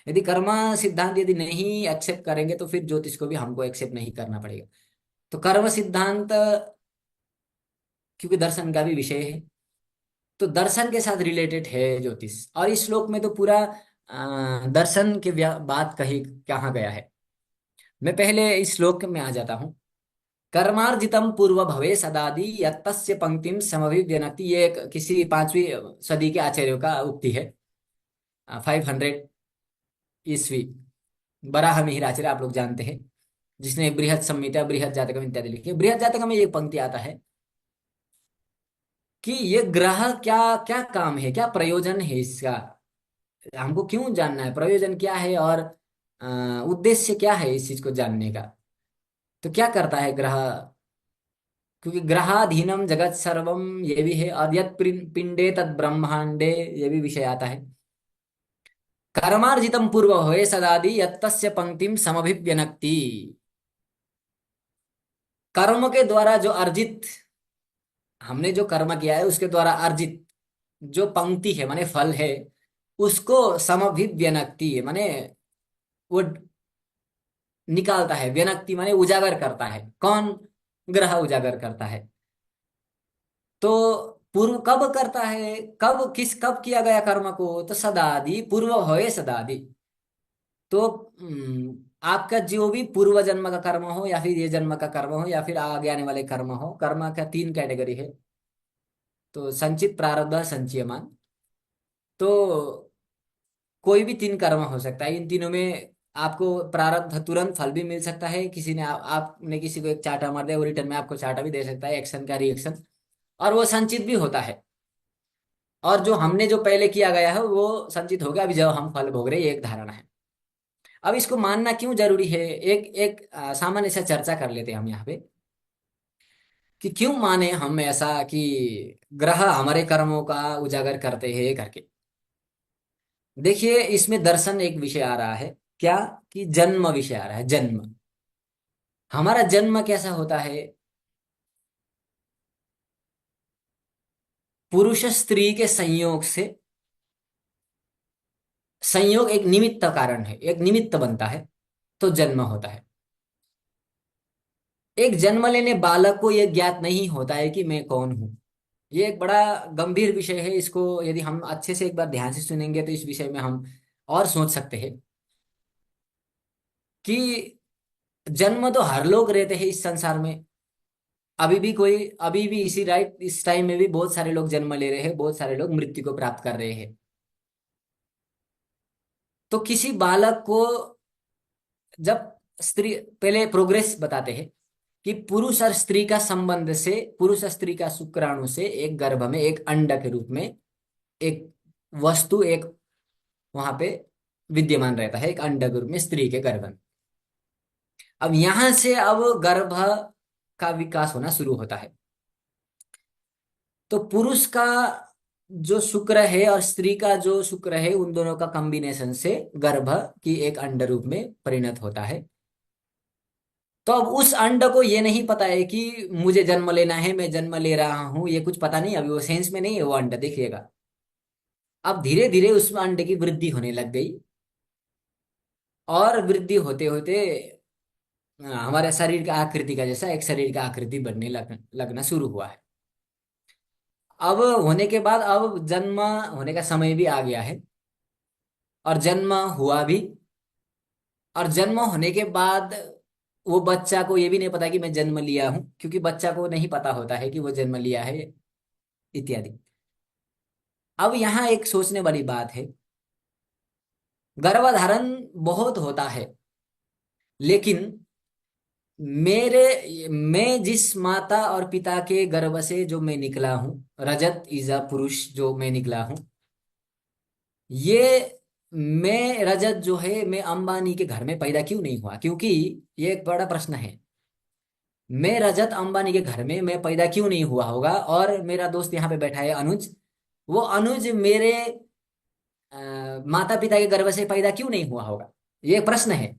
यदि कर्म सिद्धांत यदि नहीं एक्सेप्ट करेंगे तो फिर ज्योतिष को भी हमको एक्सेप्ट नहीं करना पड़ेगा। तो कर्म सिद्धांत क्योंकि दर्शन का भी विषय है, तो दर्शन के साथ रिलेटेड है ज्योतिष। और इस श्लोक में तो पूरा दर्शन के बात कही कहाँ गया है। मैं पहले इस श्लोक में आ जाता हूँ। कर्मार्जितम पूर्व भवे सदादि यत्तस्य पंक्तिम समभिव्यनक्ति। ये एक किसी 5वीं सदी के आचार्यों का उक्ति है, 500 ईस्वी। बराह मिहिर आचार्य आप लोग जानते हैं, जिसने बृहत संहिता, बृहत जातकम इत्यादि लिखी है। बृहत जातकम में ये पंक्ति आता है कि ये ग्रह क्या क्या काम है, क्या प्रयोजन है इसका, हमको क्यों जानना है, प्रयोजन क्या है, और उद्देश्य क्या है इस चीज को जानने का। तो क्या करता है ग्रह? क्योंकि ग्रहाधीनम जगत सर्वम ये भी है, और यत पिंडे तद ब्रह्मांडे ये भी विषय आता है। कर्मार्जितम पूर्व होए सदादि यत्तस्य पंक्तिम समभिव्यनक्ति। कर्म के द्वारा जो अर्जित, हमने जो कर्म किया है उसके द्वारा अर्जित जो पंक्ति है माने फल है, उसको समभिव्यनक्ति माने वो निकालता है। व्यनक्ति माने उजागर करता है। कौन? ग्रह उजागर करता है। तो पूर्व कब करता है, कब किया गया कर्म को? तो सदादि, पूर्व होए सदादि। तो आपका जो भी पूर्व जन्म का कर्म हो, या फिर ये जन्म का कर्म हो, या फिर आगे आने वाले कर्म हो, कर्म का 3 कैटेगरी है। तो संचित, प्रारब्ध, संचयमान। तो कोई भी 3 कर्म हो सकता है। इन तीनों में आपको प्रारब्ध तुरंत फल भी मिल सकता है। किसी ने आपने किसी को एक चाटा मार दिया, वो रिटर्न में आपको चाटा भी दे सकता है, एक्शन का रिएक्शन। और वो संचित भी होता है। और जो हमने जो पहले किया गया है वो संचित हो गया, अभी जब हम फल भोग रहे हैं, ये एक धारणा है। अब इसको मानना क्यों जरूरी है, एक एक सामान्य से चर्चा कर लेते हैं हम यहाँ पे, कि क्यों माने हम ऐसा कि ग्रह हमारे कर्मों का उजागर करते हैं करके। देखिए, इसमें दर्शन एक विषय आ रहा है, क्या कि जन्म विषय आ रहा है। जन्म, हमारा जन्म कैसा होता है? पुरुष स्त्री के संयोग से। संयोग एक निमित्त कारण है, एक निमित्त बनता है तो जन्म होता है। एक जन्म लेने बालक को यह ज्ञात नहीं होता है कि मैं कौन हूं। ये एक बड़ा गंभीर विषय है। इसको यदि हम अच्छे से एक बार ध्यान से सुनेंगे तो इस विषय में हम और सोच सकते हैं कि जन्म तो हर लोग रहते हैं इस संसार में। अभी भी इसी राइट इस टाइम में भी बहुत सारे लोग जन्म ले रहे हैं, बहुत सारे लोग मृत्यु को प्राप्त कर रहे हैं। तो किसी बालक को जब स्त्री, पहले प्रोग्रेस बताते हैं कि पुरुष और स्त्री का संबंध से, पुरुष और स्त्री का शुक्राणु से एक गर्भ में एक अंड के रूप में एक वस्तु, एक वहां पे विद्यमान रहता है, एक अंड के रूप में स्त्री के गर्भ में। अब यहां से अब गर्भ का विकास होना शुरू होता है। तो पुरुष का जो शुक्र है और स्त्री का जो शुक्र है, उन दोनों का कॉम्बिनेशन से गर्भ की एक अंड रूप में परिणत होता है। तो अब उस अंड को ये नहीं पता है कि मुझे जन्म लेना है, मैं जन्म ले रहा हूं, ये कुछ पता नहीं, अभी वो सेंस में नहीं है वो अंड, देखिएगा। अब धीरे धीरे उस अंड की वृद्धि होने लग गई, और वृद्धि होते होते हमारे शरीर का आकृति का जैसा एक शरीर का आकृति बनने लगना शुरू हुआ है। अब होने के बाद अब जन्म होने का समय भी आ गया है, और जन्म हुआ भी। और जन्म होने के बाद वो बच्चा को ये भी नहीं पता कि मैं जन्म लिया हूं, क्योंकि बच्चा को नहीं पता होता है कि वो जन्म लिया है इत्यादि। अब यहाँ एक सोचने वाली बात है, गर्भधारण बहुत होता है, लेकिन मैं जिस माता और पिता के गर्भ से जो मैं निकला हूं, रजत इज अ पुरुष, जो मैं निकला हूं, ये मैं रजत जो है, मैं अंबानी के घर में पैदा क्यों नहीं हुआ? क्योंकि ये एक बड़ा प्रश्न है। मैं रजत अंबानी के घर में मैं पैदा क्यों नहीं हुआ होगा? और मेरा दोस्त यहाँ पे बैठा है अनुज, वो अनुज मेरे माता पिता के गर्भ से पैदा क्यों नहीं हुआ होगा? ये प्रश्न है।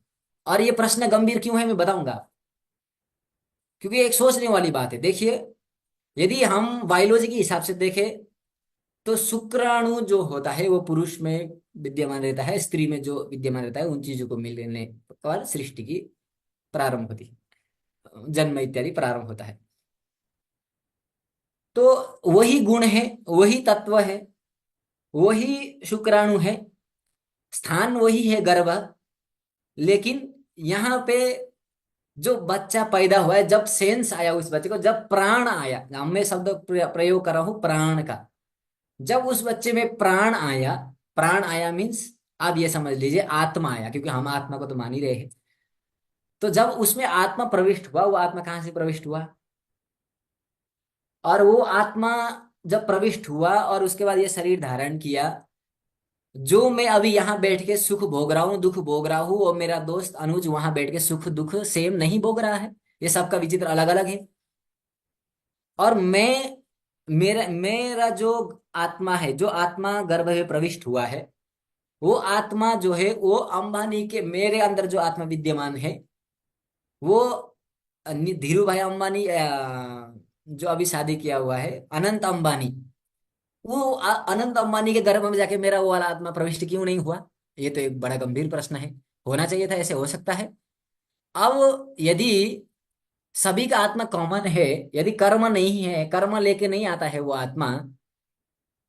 और ये प्रश्न गंभीर क्यों है मैं बताऊंगा, क्योंकि एक सोचने वाली बात है। देखिए, यदि हम बायोलॉजी के हिसाब से देखें तो शुक्राणु जो होता है वो पुरुष में विद्यमान रहता है, स्त्री में जो विद्यमान रहता है, उन चीजों को मिलने पर सृष्टि की प्रारंभ होती है, जन्म इत्यादि प्रारंभ होता है। तो वही गुण है, वही तत्व है, वही शुक्राणु है, स्थान वही है गर्भ। लेकिन यहाँ पे जो बच्चा पैदा हुआ है, जब सेंस आया उस बच्चे को, जब प्राण आया, मैं शब्द प्रयोग कर रहा हूं प्राण का, जब उस बच्चे में प्राण आया, प्राण आया मीन्स आप ये समझ लीजिए आत्मा आया, क्योंकि हम आत्मा को तो मान ही रहे हैं। तो जब उसमें आत्मा प्रविष्ट हुआ, वो आत्मा कहाँ से प्रविष्ट हुआ? और वो आत्मा जब प्रविष्ट हुआ और उसके बाद ये शरीर धारण किया, जो मैं अभी यहाँ बैठ के सुख भोग रहा हूँ, दुख भोग रहा हूँ, और मेरा दोस्त अनुज वहां बैठ के सुख दुख सेम नहीं भोग रहा है, ये सबका विचित्र अलग अलग है। और मेरा मेरा जो आत्मा है, जो आत्मा गर्भ में प्रविष्ट हुआ है, वो आत्मा जो है वो अंबानी के, मेरे अंदर जो आत्मा विद्यमान है वो धीरू भाई अंबानी, जो अभी शादी किया हुआ है अनंत अंबानी, वो अनंत अंबानी के गर्भ में जाके मेरा वो वाला आत्मा प्रविष्ट क्यों नहीं हुआ? ये तो एक बड़ा गंभीर प्रश्न है। होना चाहिए था, ऐसे हो सकता है। अब यदि सभी का आत्मा कॉमन है, यदि कर्म नहीं है, कर्म लेके नहीं आता है वो आत्मा,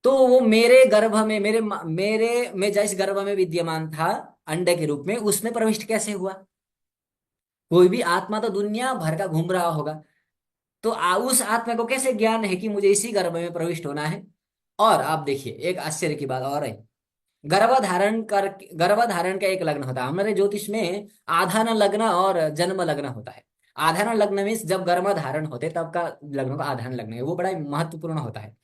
तो वो मेरे गर्भ में, मेरे मैं जिस गर्भ में विद्यमान था अंडे के रूप में, उसमें प्रविष्ट कैसे हुआ? कोई भी आत्मा तो दुनिया भर का घूम रहा होगा, तो उस आत्मा को कैसे ज्ञान है कि मुझे इसी गर्भ में प्रविष्ट होना है? और आप देखिए, एक आश्चर्य की बात और है। गर्भधारण का एक लग्न होता है हमारे ज्योतिष में, आधान लग्न और जन्म लग्न होता है। आधान लग्न में जब गर्भ धारण होते तब का लग्न का आधान लग्न है, वो बड़ा महत्वपूर्ण होता है।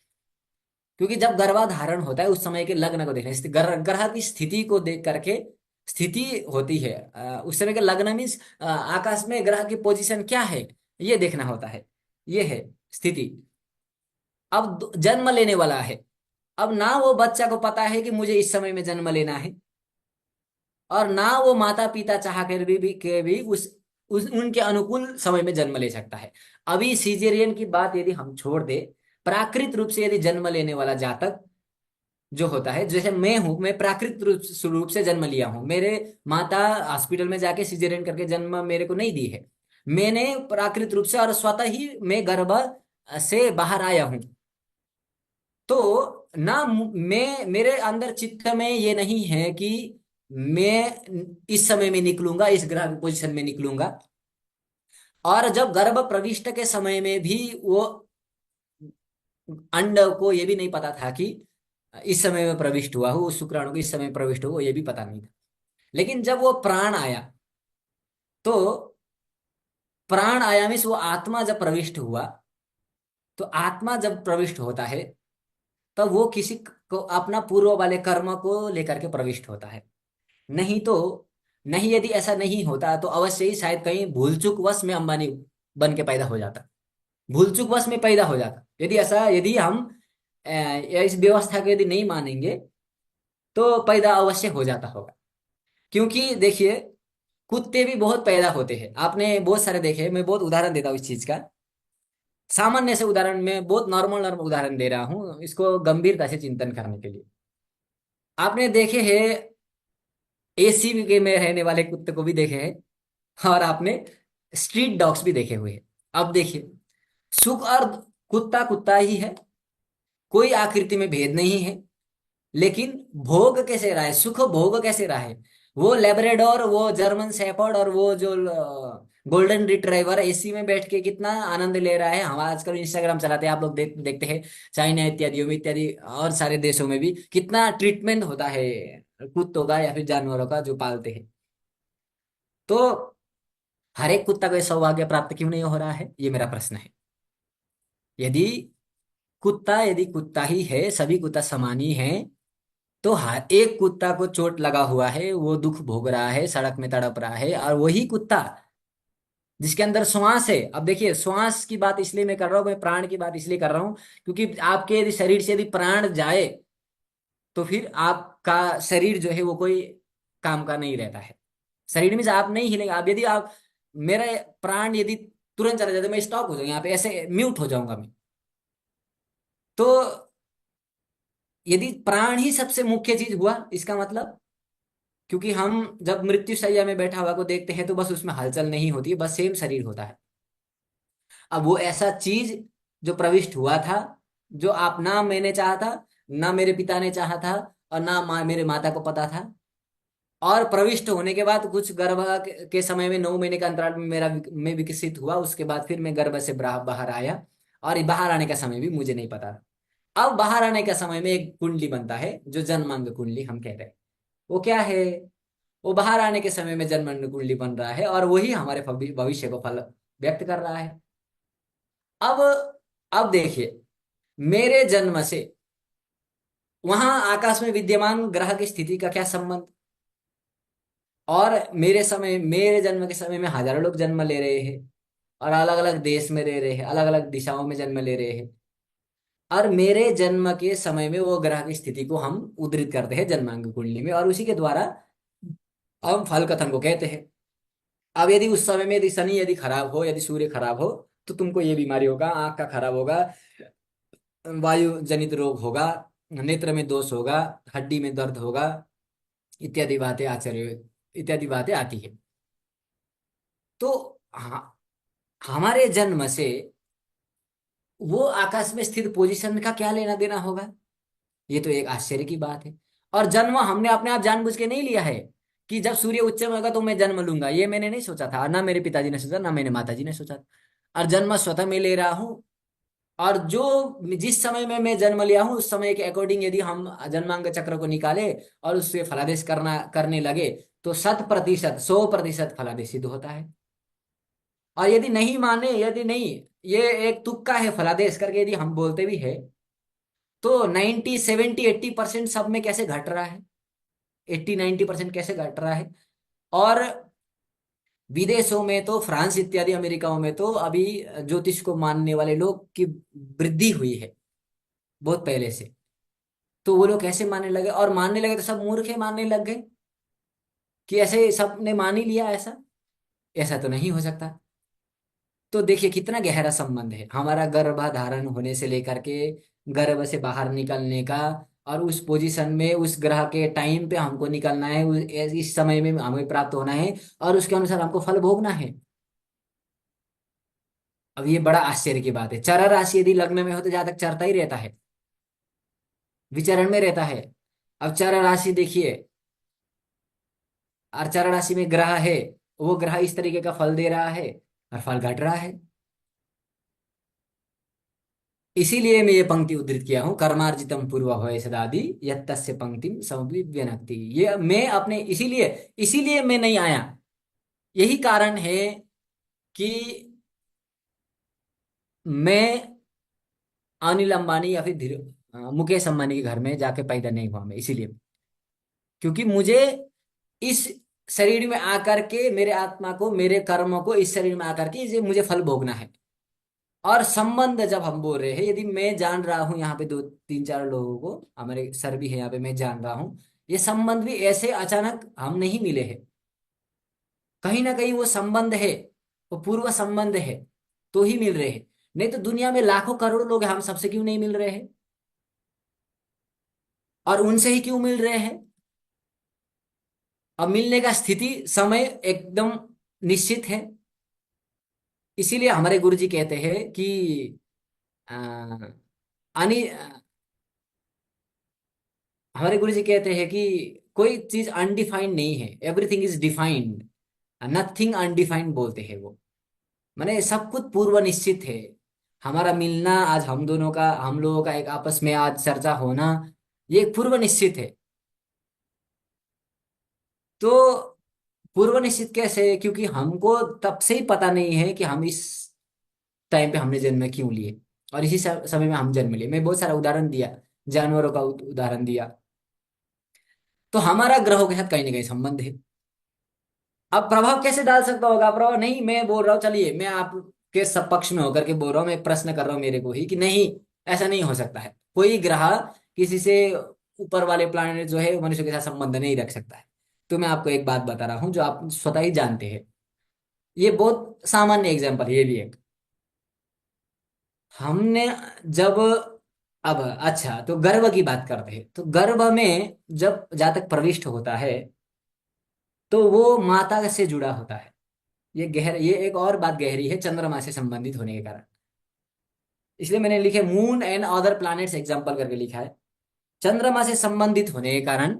क्योंकि जब गर्भाधारण होता है उस समय के लग्न को देखना, ग्रह की स्थिति को देख करके स्थिति होती है, उस समय के लग्न मीन्स आकाश में ग्रह की पोजीशन क्या है ये देखना होता है, ये है स्थिति। अब जन्म लेने वाला है, अब ना वो बच्चा को पता है कि मुझे इस समय में जन्म लेना है, और ना वो माता पिता चाह कर भी उस उनके अनुकूल समय में जन्म ले सकता है। अभी सीजेरियन की बात यदि हम छोड़ दे, प्राकृत रूप से यदि जन्म लेने वाला जातक जो होता है, जैसे मैं हूं, मैं प्राकृतिक रूप से जन्म लिया हूं, मेरे माता हॉस्पिटल में जाके सिजेरियन करके जन्म मेरे को नहीं दी है, मैंने प्राकृतिक रूप से और स्वतः ही मैं गर्भ से बाहर आया हूं। तो ना मैं, मेरे अंदर चित्त में ये नहीं है कि मैं इस समय में निकलूंगा, इस ग्रह की पोजीशन में निकलूंगा। और जब गर्भ प्रविष्ट के समय में भी वो अंड को ये भी नहीं पता था कि इस समय में प्रविष्ट हुआ हो, उस शुक्राणु को इस समय में प्रविष्ट हो, ये भी पता नहीं था। लेकिन जब वो प्राण आया, तो प्राण आया मीन्स वो आत्मा जब प्रविष्ट हुआ, तो आत्मा जब प्रविष्ट होता है तब वो किसी को अपना पूर्व वाले कर्म को लेकर के प्रविष्ट होता है। नहीं तो, नहीं, यदि ऐसा नहीं होता तो अवश्य ही शायद कहीं भूल चूक वश में अंबानी बन के पैदा हो जाता, भूल चूक वश में पैदा हो जाता। यदि ऐसा, यदि हम इस व्यवस्था को यदि नहीं मानेंगे तो पैदा अवश्य हो जाता होगा। क्योंकि देखिए, कुत्ते भी बहुत पैदा होते हैं, आपने बहुत सारे देखे। मैं बहुत उदाहरण देता हूँ इस चीज का, सामान्य से उदाहरण में, बहुत नॉर्मल उदाहरण दे रहा हूँ इसको गंभीरता से चिंतन करने के लिए। आपने देखे हैं एसी के में रहने वाले कुत्ते को भी देखे हैं, और आपने स्ट्रीट डॉग्स भी देखे हुए हैं। अब देखिए, सुख और कुत्ता कुत्ता ही है, कोई आकृति में भेद नहीं है, लेकिन भोग कैसे रहा है, सुख भोग कैसे रहा है। वो लेब्राडोर, वो जर्मन शेफर्ड और वो जो गोल्डन रिट्रीवर एसी में बैठ के कितना आनंद ले रहा है। हम आजकल इंस्टाग्राम चलाते हैं, आप लोग देखते हैं, चाइना इत्यादियों में, इत्यादि और सारे देशों में भी कितना ट्रीटमेंट होता है कुत्तों का या फिर जानवरों का जो पालते हैं। तो हर एक कुत्ता को ये सौभाग्य प्राप्त क्यों नहीं हो रहा है, ये मेरा प्रश्न है। यदि यदि कुत्ता ही है, सभी कुत्ता समान ही है, तो हर एक कुत्ता को चोट लगा हुआ है, वो दुख भोग रहा है, सड़क में तड़प रहा है, और वही कुत्ता जिसके अंदर श्वास है। अब देखिए, श्वास की बात इसलिए मैं कर रहा हूँ, मैं प्राण की बात इसलिए कर रहा हूँ क्योंकि आपके यदि शरीर से यदि प्राण जाए तो फिर आपका शरीर जो है वो कोई काम का नहीं रहता है। शरीर में से आप नहीं हिलेंगे। आप, यदि आप, मेरा प्राण यदि तुरंत चला जाए तो मैं स्टॉप हो जाऊंगा, यहाँ पे ऐसे म्यूट हो जाऊंगा मैं। तो यदि प्राण ही सबसे मुख्य चीज हुआ, इसका मतलब, क्योंकि हम जब मृत्यु शैया में बैठा हुआ को देखते हैं तो बस उसमें हलचल नहीं होती है, बस सेम शरीर होता है। अब वो ऐसा चीज जो प्रविष्ट हुआ था, जो आप, ना मैंने चाहा था, ना मेरे पिता ने चाहा था, और ना मेरे माता को पता था, और प्रविष्ट होने के बाद कुछ गर्भ के समय में 9 महीने के अंतराल में मैं विकसित हुआ, उसके बाद फिर मैं गर्भ से बाहर आया, और बाहर आने का समय भी मुझे नहीं पता था। अब बाहर आने का समय में एक कुंडली बनता है जो जन्मांग कुंडली हम कहते हैं। वो क्या है? वो बाहर आने के समय में जन्मांग कुंडली बन रहा है, और वही हमारे भविष्य को फल व्यक्त कर रहा है। अब अब देखिए, मेरे जन्म से वहां आकाश में विद्यमान ग्रह की स्थिति का क्या संबंध? और मेरे जन्म के समय में हजारों लोग जन्म ले रहे हैं, और अलग अलग देश में रह रहे हैं, अलग अलग दिशाओं में जन्म ले रहे हैं, और मेरे जन्म के समय में वो ग्रह की स्थिति को हम उद्धृत करते हैं जन्मांग कुंडली में, और उसी के द्वारा हम फल कथन को कहते हैं। अब यदि उस समय में यदि शनि यदि खराब हो, यदि सूर्य खराब हो, तो तुमको ये बीमारी होगा, आंख का खराब होगा, वायु जनित रोग होगा, नेत्र में दोष होगा, हड्डी में दर्द होगा, इत्यादि बातें इत्यादि बातें आती है। तो हमारे जन्म से वो आकाश में स्थित पोजीशन का क्या लेना देना होगा? ये तो एक आश्चर्य की बात है। और जन्म हमने अपने आप जानबूझ के नहीं लिया है कि जब सूर्य उच्च में होगा तो मैं जन्म लूंगा, ये मैंने नहीं सोचा था, ना मेरे पिताजी ने सोचा, ना मेरे माताजी ने सोचा था। और जन्म स्वतः में ले रहा हूँ, और जो जिस समय में मैं जन्म लिया हूँ उस समय के अकॉर्डिंग यदि हम जन्मांग चक्र को निकाले और उससे फलादेश करने लगे तो 100%, 100% फलादेश सिद्ध होता है। और यदि नहीं माने, यदि नहीं, ये एक तुक्का है फलादेश करके यदि हम बोलते भी है, तो 90 70 80% सब में कैसे घट रहा है, 80 90% कैसे घट रहा है। और विदेशों में तो फ्रांस इत्यादि अमेरिकाओं में तो अभी ज्योतिष को मानने वाले लोग की वृद्धि हुई है बहुत पहले से। तो वो लोग कैसे मानने लगे, और मानने लगे तो सब मूर्ख मानने लग गए कि ऐसे सबने मान ही लिया, ऐसा ऐसा तो नहीं हो सकता। तो देखिए कितना गहरा संबंध है हमारा गर्भाधारण होने से लेकर के गर्भ से बाहर निकलने का, और उस पोजीशन में उस ग्रह के टाइम पे हमको निकलना है, इस समय में हमें प्राप्त होना है, और उसके अनुसार हमको फल भोगना है। अब ये बड़ा आश्चर्य की बात है, चर राशि यदि लग्न में हो तो ज्यादा तक चरता ही रहता है, विचरण में रहता है। अब चर राशि देखिए, और चर राशि में ग्रह है, वो ग्रह इस तरीके का फल दे रहा है और फल घट रहा है। इसीलिए मैं ये पंक्ति उद्धृत किया हूं, कर्मार्जितम पूर्व भवे सदादि यत्तस्य पंक्तिम समभिव्यनक्ति। ये मैं अपने इसीलिए इसीलिए मैं नहीं आया, यही कारण है कि मैं अनिल अंबानी या फिर मुकेश अंबानी के घर में जाके पैदा नहीं हुआ मैं, इसीलिए क्योंकि मुझे इस शरीर में आकर के मेरे आत्मा को, मेरे कर्मों को इस शरीर में आकर के इसे मुझे फल भोगना है। और संबंध जब हम बोल रहे हैं, यदि मैं जान रहा हूं यहाँ पे 2 3 4 लोगों को, हमारे सर भी है यहाँ पे, मैं जान रहा हूं ये संबंध भी ऐसे अचानक हम नहीं मिले हैं, कहीं ना कहीं वो संबंध है, वो पूर्व संबंध है, तो ही मिल रहे हैं। नहीं तो दुनिया में लाखों करोड़ों लोग हैं, हम सबसे क्यों नहीं मिल रहे हैं, और उनसे ही क्यों मिल रहे हैं। अब मिलने का स्थिति समय एकदम निश्चित है। इसीलिए हमारे गुरु जी कहते हैं कि अ, अनि हमारे गुरु जी कहते हैं कि कोई चीज अनडिफाइंड नहीं है, everything is defined, nothing undefined बोलते हैं वो। माने सब कुछ पूर्व निश्चित है। हमारा मिलना आज, हम दोनों का, हम लोगों का एक आपस में आज चर्चा होना, ये एक पूर्व निश्चित है। तो पूर्व निश्चित कैसे है, क्योंकि हमको तब से ही पता नहीं है कि हम इस टाइम पे हमने जन्म क्यों लिए, और इसी समय में हम जन्म लिए। मैं बहुत सारा उदाहरण दिया, जानवरों का उदाहरण दिया। तो हमारा ग्रहों के साथ कहीं ना कहीं संबंध है। अब प्रभाव कैसे डाल सकता होगा, प्रभाव नहीं मैं बोल रहा हूँ, चलिए मैं आपके सपक्ष में होकर के बोल रहा हूँ, मैं प्रश्न कर रहा हूँ मेरे को ही कि नहीं, ऐसा नहीं हो सकता है। कोई ग्रह किसी से ऊपर वाले प्लैनेट जो है मनुष्य के साथ संबंध नहीं रख सकता है। तो मैं आपको एक बात बता रहा हूँ जो आप स्वतः ही जानते हैं, ये बहुत सामान्य एग्जाम्पल है, ये भी एक हमने जब, अब अच्छा तो गर्भ की बात करते हैं, तो गर्भ में जब जातक प्रविष्ट होता है तो वो माता से जुड़ा होता है। ये एक और बात गहरी है चंद्रमा से संबंधित होने के कारण, इसलिए मैंने लिखे moon and other planets example करके लिखा है, चंद्रमा से संबंधित होने के कारण।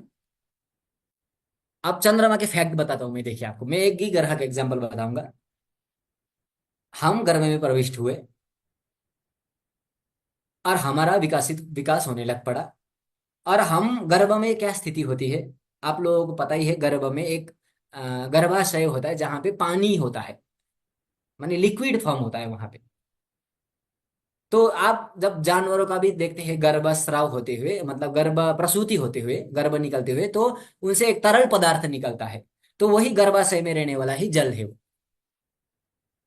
अब चंद्रमा के फैक्ट बताता हूं मैं, देखिए आपको मैं एक ही ग्रह का एग्जांपल बताऊंगा। हम गर्भ में प्रविष्ट हुए और हमारा विकास होने लग पड़ा, और हम गर्भ में क्या स्थिति होती है, आप लोगों को पता ही है, गर्भ में एक गर्भाशय होता है जहां पे पानी होता है, माने लिक्विड फॉर्म होता है वहां पे। तो आप जब जानवरों का भी देखते हैं गर्भस्राव होते हुए, मतलब गर्भ प्रसूति होते हुए, गर्भ निकलते हुए, तो उनसे एक तरल पदार्थ निकलता है, तो वही गर्भाशय में रहने वाला ही जल है वो।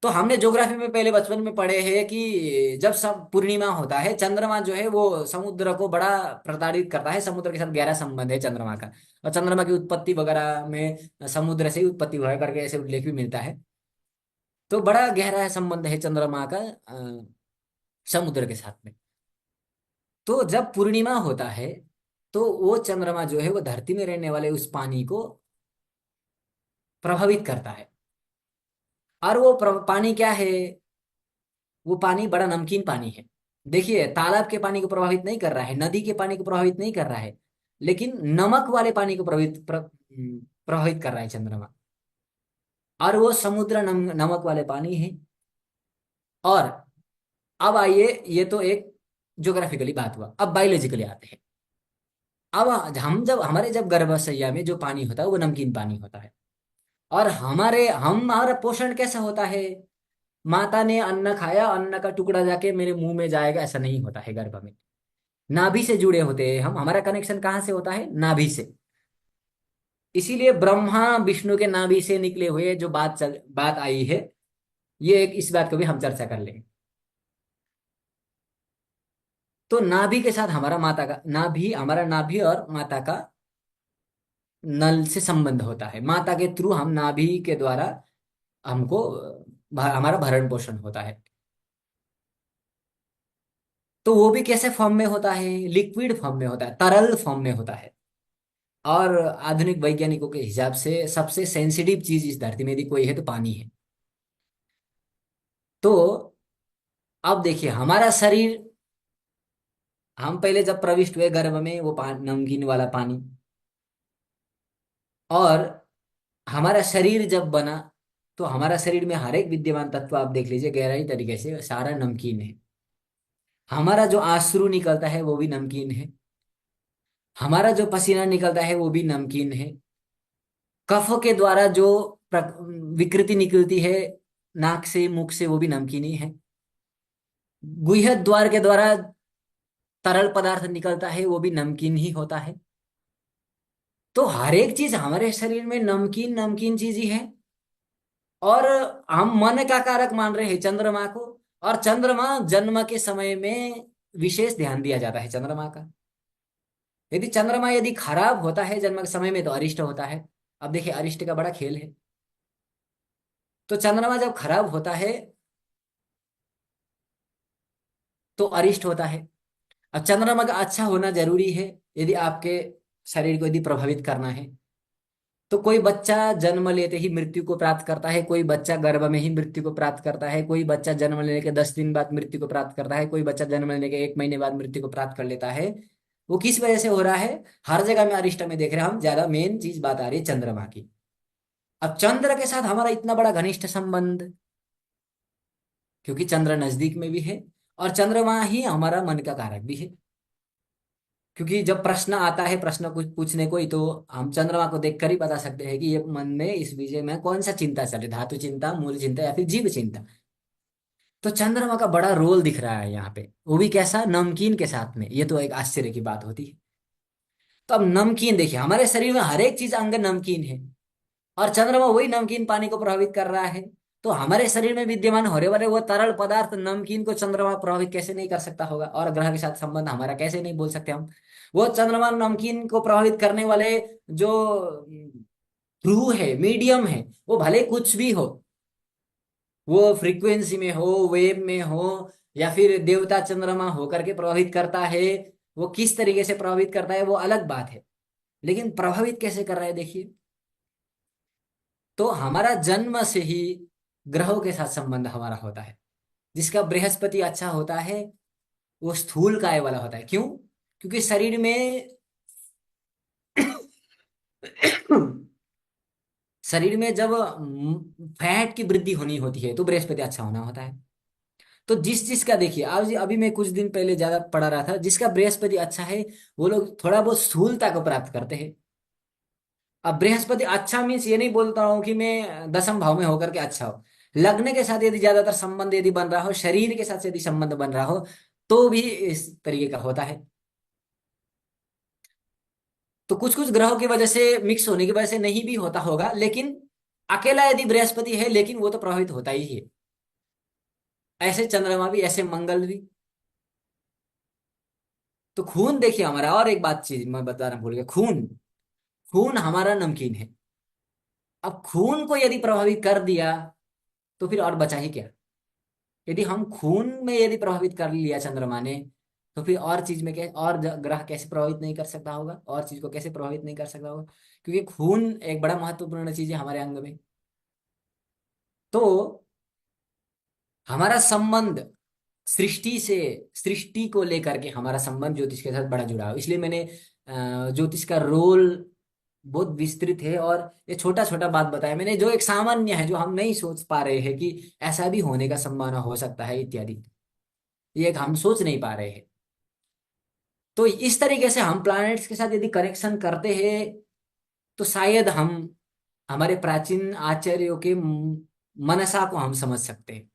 तो हमने ज्योग्राफी में पहले बचपन में पढ़े हैं कि जब सब पूर्णिमा होता है, चंद्रमा जो है वो समुद्र को बड़ा प्रताड़ित करता है, समुद्र के साथ गहरा संबंध है चंद्रमा का। और चंद्रमा की उत्पत्ति वगैरह में समुद्र से ही उत्पत्ति हुआ है करके ऐसे उल्लेख भी मिलता है। तो बड़ा गहरा संबंध है चंद्रमा का समुद्र के साथ में। तो जब पूर्णिमा होता है तो वो चंद्रमा जो है वो धरती में रहने वाले उस पानी को प्रभावित करता है। और वो पानी क्या है, वो पानी बड़ा नमकीन पानी है। देखिए तालाब के पानी को प्रभावित नहीं कर रहा है, नदी के पानी को प्रभावित नहीं कर रहा है, लेकिन नमक वाले पानी को प्रभावित कर रहा है चंद्रमा। और वो समुद्र नमक वाले पानी है। और अब आइए, ये तो एक ज्योग्राफिकली बात हुआ, अब बायोलॉजिकली आते हैं। अब जब हमारे जब गर्भाशय में जो पानी होता है वो नमकीन पानी होता है, और हमारा पोषण कैसा होता है, माता ने अन्न खाया, अन्न का टुकड़ा जाके मेरे मुंह में जाएगा, ऐसा नहीं होता है गर्भ में। नाभि से जुड़े होते हैं हम। हमारा कनेक्शन कहाँ से होता है? नाभि से। इसीलिए ब्रह्मा विष्णु के नाभि से निकले हुए जो बात आई है, ये एक इस बात को भी हम चर्चा कर लेंगे। तो नाभि के साथ हमारा माता का नाभि, हमारा नाभि और माता का नल से संबंध होता है। माता के थ्रू हम नाभि के द्वारा हमको हमारा भरण पोषण होता है। तो वो भी कैसे फॉर्म में होता है? लिक्विड फॉर्म में होता है, तरल फॉर्म में होता है। और आधुनिक वैज्ञानिकों के हिसाब से सबसे सेंसिटिव चीज इस धरती में यदि कोई है तो पानी है। तो अब देखिए हमारा शरीर, हम पहले जब प्रविष्ट हुए गर्भ में, वो नमकीन वाला पानी, और हमारा शरीर जब बना तो हमारा शरीर में हर एक विद्यमान तत्व आप देख लीजिए गहराई तरीके से सारा नमकीन है। हमारा जो आंसू निकलता है वो भी नमकीन है। हमारा जो पसीना निकलता है वो भी नमकीन है। कफ के द्वारा जो विकृति निकलती है नाक से मुख से, वो भी नमकीन ही है। गुह्य द्वार के द्वारा तरल पदार्थ निकलता है वो भी नमकीन ही होता है। तो हर एक चीज हमारे शरीर में नमकीन नमकीन चीज ही है। और हम मन का कारक मान रहे हैं चंद्रमा को। और चंद्रमा जन्म के समय में विशेष ध्यान दिया जाता है चंद्रमा का। यदि खराब होता है जन्म के समय में तो अरिष्ट होता है। अब देखिए अरिष्ट का बड़ा खेल है। तो चंद्रमा जब खराब होता है तो अरिष्ट होता है। अब चंद्रमा का अच्छा होना जरूरी है यदि आपके शरीर को यदि प्रभावित करना है। तो कोई बच्चा जन्म लेते ही मृत्यु को प्राप्त करता है, कोई बच्चा गर्भ में ही मृत्यु को प्राप्त करता है, कोई बच्चा जन्म लेने के 10 दिन बाद मृत्यु को प्राप्त करता है, कोई बच्चा जन्म लेने के 1 महीने बाद मृत्यु को प्राप्त कर लेता है। वो किस वजह से हो रहा है? हर जगह में अरिष्ट में देख रहे हैं हम। ज्यादा मेन चीज बात आ रही है चंद्रमा की। अब चंद्र के साथ हमारा इतना बड़ा घनिष्ठ संबंध, क्योंकि चंद्र नजदीक में भी है और चंद्रमा ही हमारा मन का कारक भी है। क्योंकि जब प्रश्न आता है, प्रश्न कुछ पूछने को ही, तो हम चंद्रमा को देखकर ही बता सकते हैं कि ये मन में इस विषय में कौन सा चिंता चल रही, धातु चिंता, मूल चिंता या फिर जीव चिंता। तो चंद्रमा का बड़ा रोल दिख रहा है यहाँ पे, वो भी कैसा? नमकीन के साथ में। ये तो एक आश्चर्य की बात होती है। तो अब नमकीन देखिए, हमारे शरीर में हर एक चीज अंग नमकीन है और चंद्रमा वही नमकीन पानी को प्रभावित कर रहा है। तो हमारे शरीर में विद्यमान होने वाले वो तरल पदार्थ नमकीन को चंद्रमा प्रभावित कैसे नहीं कर सकता होगा? और ग्रह के साथ संबंध हमारा कैसे नहीं बोल सकते हम? वो चंद्रमा नमकीन को प्रभावित करने वाले जो ध्रुव है, मीडियम है, वो भले कुछ भी हो, वो फ्रीक्वेंसी में हो, वेव में हो, या फिर देवता चंद्रमा होकर के प्रभावित करता है, वो किस तरीके से प्रभावित करता है वो अलग बात है। लेकिन प्रभावित कैसे कर रहा है देखिए। तो हमारा जन्म से ही ग्रहों के साथ संबंध हमारा होता है। जिसका बृहस्पति अच्छा होता है वो स्थूल काय वाला होता है। क्यों? क्योंकि शरीर में शरीर में जब फैट की वृद्धि होनी होती है तो बृहस्पति अच्छा होना होता है। तो जिस जिसका देखिए, आज अभी मैं कुछ दिन पहले ज्यादा पढ़ा रहा था, जिसका बृहस्पति अच्छा है वो लोग थोड़ा बहुत स्थूलता को प्राप्त करते हैं। अब बृहस्पति अच्छा मीन्स ये नहीं बोलता हूं कि मैं 10वें भाव में होकर के अच्छा हो। लग्न के साथ यदि ज्यादातर संबंध यदि बन रहा हो, शरीर के साथ यदि संबंध बन रहा हो, तो भी इस तरीके का होता है। तो कुछ कुछ ग्रहों की वजह से, मिक्स होने की वजह से नहीं भी होता होगा, लेकिन अकेला यदि बृहस्पति है लेकिन वो तो प्रभावित होता ही है। ऐसे चंद्रमा भी, ऐसे मंगल भी। तो खून देखिए हमारा, और एक बात चीज मैं बताना भूल गया, खून। खून हमारा नमकीन है। अब खून को यदि प्रभावित कर दिया तो फिर और बचा ही क्या? यदि हम खून में यदि प्रभावित कर लिया चंद्रमा ने, तो फिर और चीज में क्या, और ग्रह कैसे प्रभावित नहीं कर सकता होगा? और चीज को कैसे प्रभावित नहीं कर सकता होगा? क्योंकि खून एक बड़ा महत्वपूर्ण चीज है हमारे अंग में। तो हमारा संबंध सृष्टि से, सृष्टि को लेकर के हमारा संबंध ज्योतिष के साथ बड़ा जुड़ा हो। इसलिए मैंने ज्योतिष का रोल बहुत विस्तृत है और ये छोटा छोटा बात बताया मैंने, जो एक सामान्य है, जो हम नहीं सोच पा रहे हैं कि ऐसा भी होने का संभावना हो सकता है इत्यादि, ये एक हम सोच नहीं पा रहे हैं। तो इस तरीके से हम प्लैनेट्स के साथ यदि कनेक्शन करते हैं तो शायद हम हमारे प्राचीन आचार्यों के मनसा को हम समझ सकते हैं।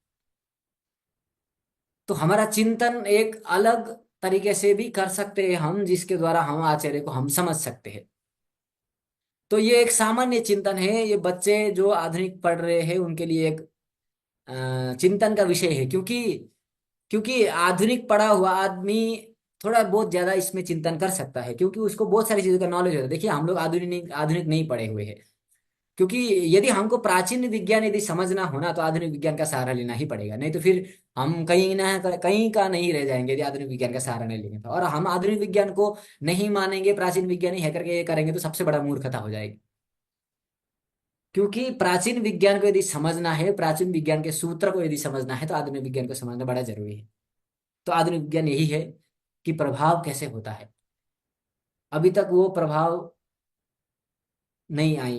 तो हमारा चिंतन एक अलग तरीके से भी कर सकते हैं हम, जिसके द्वारा हम आचार्य को हम समझ सकते हैं। तो ये एक सामान्य चिंतन है, ये बच्चे जो आधुनिक पढ़ रहे हैं उनके लिए एक चिंतन का विषय है, क्योंकि क्योंकि आधुनिक पढ़ा हुआ आदमी थोड़ा बहुत ज्यादा इसमें चिंतन कर सकता है, क्योंकि उसको बहुत सारी चीजों का नॉलेज होता है। देखिए हम लोग आधुनिक आधुनिक नहीं पढ़े हुए हैं, क्योंकि यदि हमको प्राचीन विज्ञान यदि समझना होना तो आधुनिक विज्ञान का सहारा लेना ही पड़ेगा, नहीं तो फिर हम कहीं ना कहीं का नहीं रह जाएंगे यदि आधुनिक विज्ञान का सहारा नहीं लेंगे तो। और हम आधुनिक विज्ञान को नहीं मानेंगे, प्राचीन विज्ञान ही है करके ये करेंगे, तो सबसे बड़ा मूर्खता हो जाएगी। क्योंकि प्राचीन विज्ञान को यदि समझना है, प्राचीन विज्ञान के सूत्र को यदि समझना है, तो आधुनिक विज्ञान को समझना बड़ा जरूरी है। तो आधुनिक विज्ञान यही है कि प्रभाव कैसे होता है। अभी तक वो प्रभाव नहीं आई।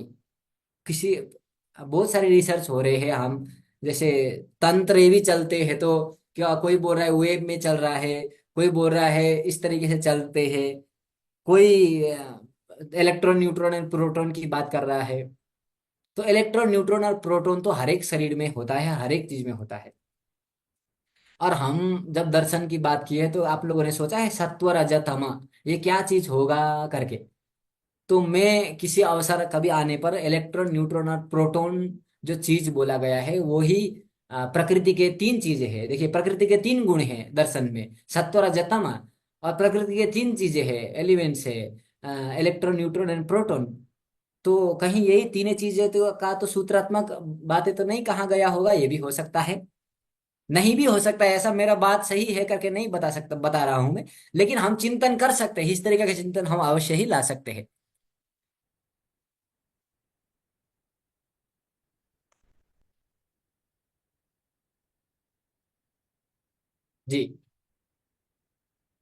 किसी बहुत सारे रिसर्च हो रहे हैं, हम जैसे तंत्र भी चलते हैं, तो क्या कोई बोल रहा है वेब में चल रहा है, कोई बोल रहा है इस तरीके से चलते हैं, कोई इलेक्ट्रॉन न्यूट्रॉन एंड प्रोटॉन की बात कर रहा है। तो इलेक्ट्रॉन न्यूट्रॉन और प्रोटॉन तो हर एक शरीर में होता है, हर एक चीज में होता है। और हम जब दर्शन की बात की है तो आप लोगों ने सोचा है सत्व रजत तम ये क्या चीज होगा करके। तो मैं किसी अवसर कभी आने पर इलेक्ट्रॉन न्यूट्रॉन और प्रोटॉन जो चीज बोला गया है वो ही प्रकृति के तीन चीजें हैं। देखिए प्रकृति के तीन गुण हैं दर्शन में, सत्व रजत तम, और प्रकृति के तीन चीजें हैं, एलिमेंट्स है, इलेक्ट्रॉन न्यूट्रॉन एंड प्रोटॉन। तो कहीं यही तीन चीजें तो का तो सूत्रात्मक बातें तो नहीं कहा गया होगा, ये भी हो सकता है, नहीं भी हो सकता है। ऐसा मेरा बात सही है करके नहीं बता सकता, बता रहा हूं मैं, लेकिन हम चिंतन कर सकते हैं, इस तरीके का चिंतन हम अवश्य ही ला सकते हैं। जी।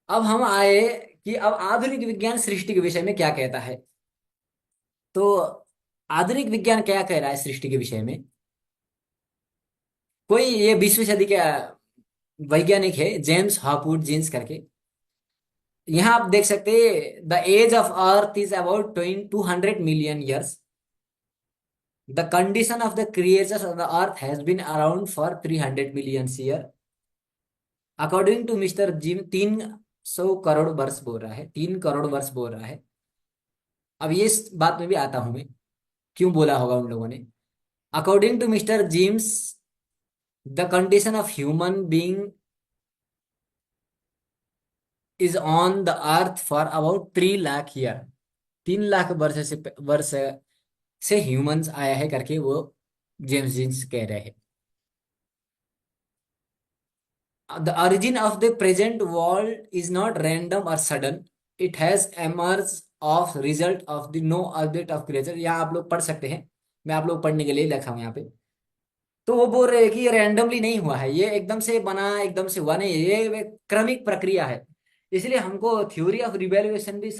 अब हम आए कि अब आधुनिक विज्ञान सृष्टि के विषय में क्या कहता है। तो आधुनिक विज्ञान क्या कह रहा है सृष्टि के विषय में। कोई ये 20वीं सदी का वैज्ञानिक है जेम्स हॉपवुड जीन्स करके। यहाँ आप देख सकते हैं the age of earth is about 200 million years. The condition of the creatures on the earth has been around for 300 million years. According to mister gym 300 crore वर्ष बोल रहा है, 3 करोड़ वर्ष बोल रहा है। अब ये इस बात में भी आता हूं मैं, क्यों बोला होगा उन लोगों ने। According to mister Jeans the condition of human being is on the earth for about 3 lakh year. 3 lakh वर्ष से ह्यूमंस आया है करके वो जेम्स जिन्स कह रहे हैं। The origin of the present world is not random or sudden. It has emerged of result of the no object of creature। यहाँ आप लोग पढ़ सकते हैं, मैं आप लोग पढ़ने के लिए लिखा हूँ यहाँ पे। तो वो बोल रहे हैं कि ये रैंडमली नहीं हुआ है, ये एकदम से बना, एकदम से हुआ नहीं है, ये एक क्रमिक प्रक्रिया है। इसलिए हमको थ्योरी ऑफ इवेल्युएशन भी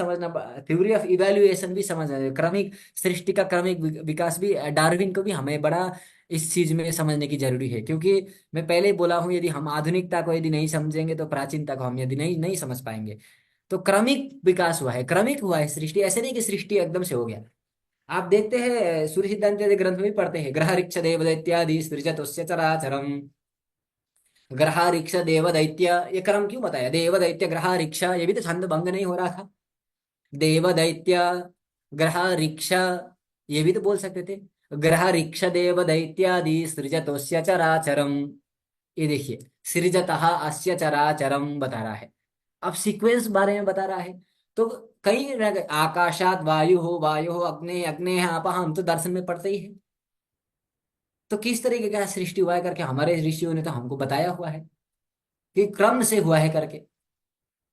समझना है, क्रमिक सृष्टि का क्रमिक विकास भी, डार्विन को भी हमें बड़ा इस चीज में समझने की जरूरी है। क्योंकि मैं पहले ही बोला हूं, यदि हम आधुनिकता को यदि नहीं समझेंगे तो प्राचीनता को हम यदि नहीं नहीं समझ पाएंगे। तो क्रमिक विकास हुआ है, क्रमिक हुआ है सृष्टि, ऐसे नहीं कि सृष्टि एकदम से हो गया। आप देखते हैं सूर्य सिद्धांत के ग्रंथ में भी पढ़ते हैं, ग्रह ऋक्ष देव दैत्यादि सृजतस्य चराचरम। ग्रह ऋक्ष देव दैत्य, ये क्रम क्यों बताया, देव दैत्य ग्रह ऋक्ष, ये भी तो छंद भंग नहीं हो रहा था। देव दैत्य ग्रह ऋक्ष, ये भी तो बोल सकते थे, ग्रह ऋक्ष देव दैत्यादि सृजतोस्य चराचरम। ये देखिए सृजतः अस्य चराचरम बता रहा है, अब सीक्वेंस बारे में बता रहा है। तो कई आकाशात वायु हो, वायु हो अग्नि, अग्नि है आप, हम तो दर्शन में पढ़ते ही है। तो किस तरीके का सृष्टि हुआ है करके हमारे ऋषियों ने तो हमको बताया हुआ है कि क्रम से हुआ है करके।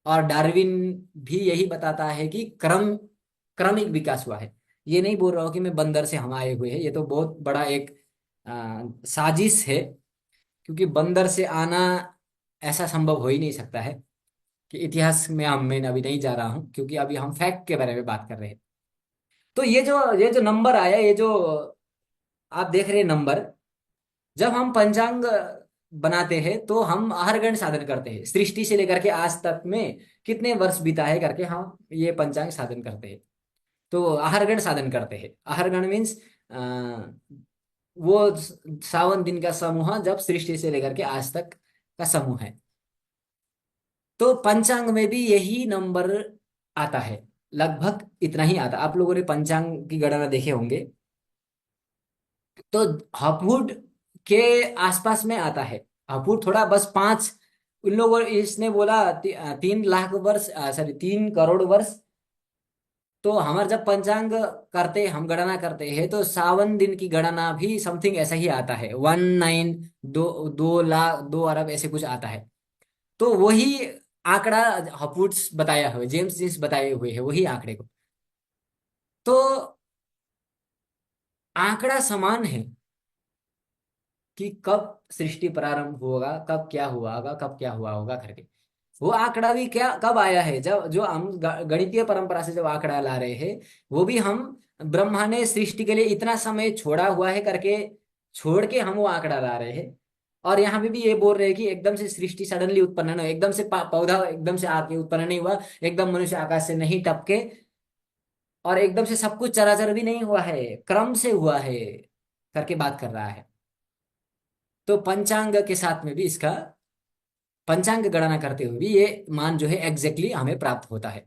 और डार्विन भी यही बताता है कि क्रमिक विकास हुआ है। ये नहीं बोल रहा हूँ कि मैं बंदर से हम आए हुए हैं, ये तो बहुत बड़ा एक साजिश है, क्योंकि बंदर से आना ऐसा संभव हो ही नहीं सकता है। कि इतिहास में मैं अभी नहीं जा रहा हूँ, क्योंकि अभी हम फैक्ट के बारे में बात कर रहे हैं। तो ये जो नंबर आया, ये जो आप देख रहे हैं नंबर, जब हम पंचांग बनाते हैं तो हम आहरगण साधन करते हैं, सृष्टि से लेकर के आज तक में कितने वर्ष बीता है करके हम ये पंचांग साधन करते हैं। तो आहरगण साधन करते हैं, आहरगण मीन्स वो 51 दिन का समूह जब सृष्टि से लेकर के आज तक का समूह है। तो पंचांग में भी यही नंबर आता है, लगभग इतना ही आता। आप लोगों ने पंचांग की गणना देखे होंगे, तो हपुड़ के आसपास में आता है। हपुड़ थोड़ा बस 5, उन लोगों इसने बोला 3 लाख वर्ष, सॉरी 3 करोड़ वर्ष। तो हमारे जब पंचांग करते, हम गणना करते हैं, तो सावन दिन की गणना भी समथिंग ऐसा ही आता है, 19, 2 लाख 2 अरब ऐसे कुछ आता है। तो वही आंकड़ा हपुट्स बताया हुआ, जेम्स जीन्स बताए हुए है वही आंकड़े को। तो आंकड़ा समान है कि कब सृष्टि प्रारंभ होगा, कब क्या हुआ होगा, कब क्या हुआ होगा करके। वो आंकड़ा भी क्या कब आया है, जब जो हम गणितीय परंपरा से जब आंकड़ा ला रहे हैं, वो भी हम ब्रह्मा ने सृष्टि के लिए इतना समय छोड़ा हुआ है करके छोड़ के हम वो आंकड़ा ला रहे हैं। और यहाँ पे भी ये बोल रहे हैं कि एकदम से सृष्टि सडनली उत्पन्न नहीं हुआ, एकदम से पौधा एकदम से आके उत्पन्न नहीं हुआ, एकदम मनुष्य आकाश से नहीं टपके, और एकदम से सब कुछ चराचर भी नहीं हुआ है, क्रम से हुआ है करके बात कर रहा है। तो पंचांग के साथ में भी इसका, पंचांग गणना करते हुए भी ये मान जो है एग्जैक्टली हमें प्राप्त होता है।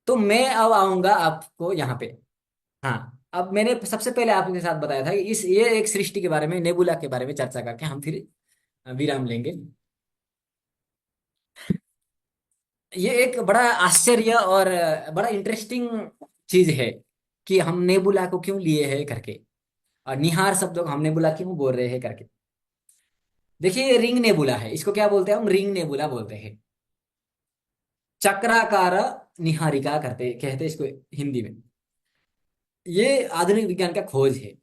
तो मैं अब आऊंगा आपको यहाँ पे। हाँ, अब मैंने सबसे पहले आपके साथ बताया था कि इस ये एक सृष्टि के बारे में, नेबुला के बारे में चर्चा करके हम फिर विराम लेंगे। ये एक बड़ा आश्चर्य और बड़ा इंटरेस्टिंग चीज है कि हम नेबुला को क्यों लिए हैं करके, और निहार शब्दों को हम नेबुला क्यों बोल रहे हैं करके। देखिए, ये रिंग नेबुला है, इसको क्या बोलते हैं हम, रिंग नेबुला बोलते हैं। चक्राकार निहारिका करते कहते हैं इसको हिंदी में। ये आधुनिक विज्ञान का खोज है।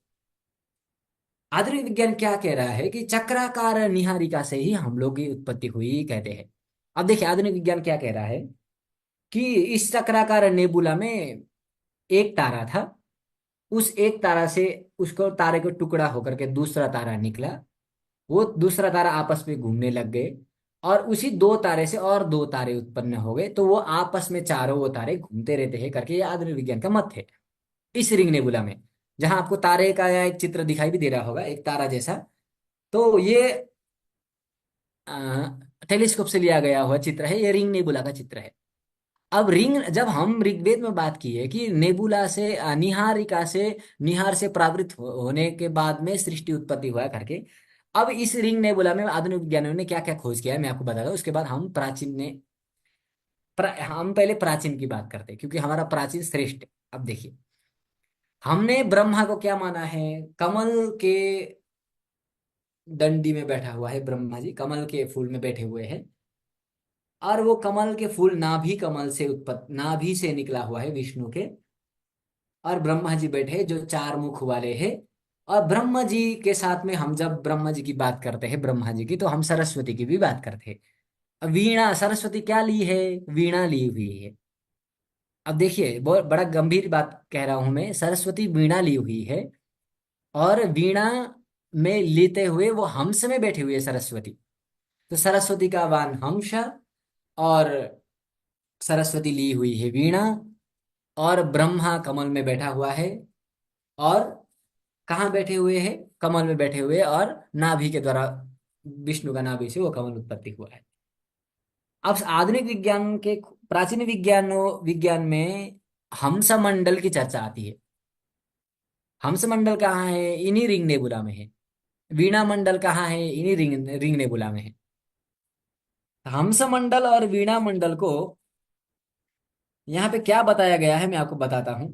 आधुनिक विज्ञान क्या कह रहा है कि चक्राकार निहारिका से ही हम लोग की उत्पत्ति हुई कहते हैं। अब देखिए, आधुनिक विज्ञान क्या कह रहा है कि इस चक्राकार नेबुला में एक तारा था, उस एक तारा से, उसको तारे को टुकड़ा होकर के दूसरा तारा निकला, वो दूसरा तारा आपस में घूमने लग गए, और उसी 2 तारे से और 2 तारे उत्पन्न हो गए, तो वो आपस में चारों वो तारे घूमते रहते हैं करके ये आधुनिक विज्ञान का मत है। इस रिंग नेबुला में, जहां आपको तारे का एक चित्र दिखाई भी दे रहा होगा, एक तारा जैसा, तो ये टेलीस्कोप से लिया गया हुआ चित्र है, ये रिंग नेबुला का चित्र है। अब रिंग, जब हम ऋग्वेद में बात की है कि नेबुला से निहारिका से, निहार से प्रावृत होने के बाद में सृष्टि उत्पत्ति हुआ करके, अब इस रिंग नेबुला में आधुनिक विज्ञानियों ने क्या क्या खोज किया है मैं आपको बताता हूँ। उसके बाद हम प्राचीन ने हम पहले प्राचीन की बात करते हैं, क्योंकि हमारा प्राचीन श्रेष्ठ है। अब देखिए, हमने ब्रह्मा को क्या माना है, कमल के डंडी में बैठा हुआ है ब्रह्मा जी, कमल के फूल में बैठे हुए हैं, और वो कमल के फूल नाभि कमल से उत्पत्ति, नाभि से निकला हुआ है विष्णु के, और ब्रह्मा जी बैठे जो 4 मुख वाले हैं। और ब्रह्मा जी के साथ में हम जब ब्रह्मा जी की बात करते हैं, ब्रह्मा जी की, तो हम सरस्वती की भी बात करते हैं। अब वीणा, सरस्वती क्या ली है, वीणा ली हुई है। अब देखिए, बहुत बड़ा गंभीर बात कह रहा हूं मैं, सरस्वती वीणा ली हुई है, और वीणा में लेते हुए वो हंस में बैठी हुई है सरस्वती। तो सरस्वती का वाहन हंस, और सरस्वती ली हुई है वीणा, और ब्रह्मा कमल में बैठा हुआ है, और कहाँ बैठे हुए हैं, कमल में बैठे हुए, और नाभि के द्वारा, विष्णु का नाभि से वो कमल उत्पत्ति हुआ है। अब आधुनिक विज्ञान के, प्राचीन विज्ञान में हंस मंडल की चर्चा आती है। हंस मंडल कहाँ है, इन्हीं रिंग नेबुला में है। वीणा मंडल कहाँ है, इन्हीं रिंग नेबुला में है। हंस मंडल और वीणा मंडल को यहाँ पे क्या बताया गया है मैं आपको बताता हूं।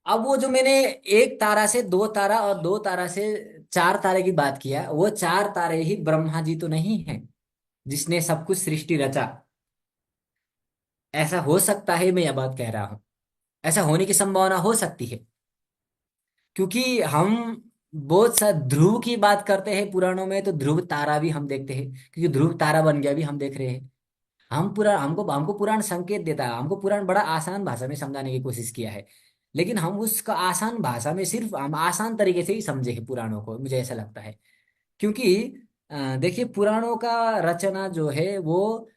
अब वो जो मैंने एक तारा से 2 तारा और 2 तारा से 4 तारे की बात किया, वो 4 तारे ही ब्रह्मा जी तो नहीं है जिसने सब कुछ सृष्टि रचा। ऐसा हो सकता है, मैं यह बात कह रहा हूं, ऐसा होने की संभावना हो सकती है, क्योंकि हम बहुत सा ध्रुव की बात करते हैं पुराणों में, तो ध्रुव तारा भी हम देखते हैं, क्योंकि ध्रुव तारा बन गया भी हम देख रहे हैं। हम पूरा, हमको हमको पुराण संकेत देता है, हमको पुराण बड़ा आसान भाषा में समझाने की कोशिश किया है, लेकिन हम उसका आसान भाषा में, सिर्फ हम आसान तरीके से ही समझे हैं पुराणों को, मुझे ऐसा लगता है। क्योंकि देखिए, पुराणों का रचना जो है वो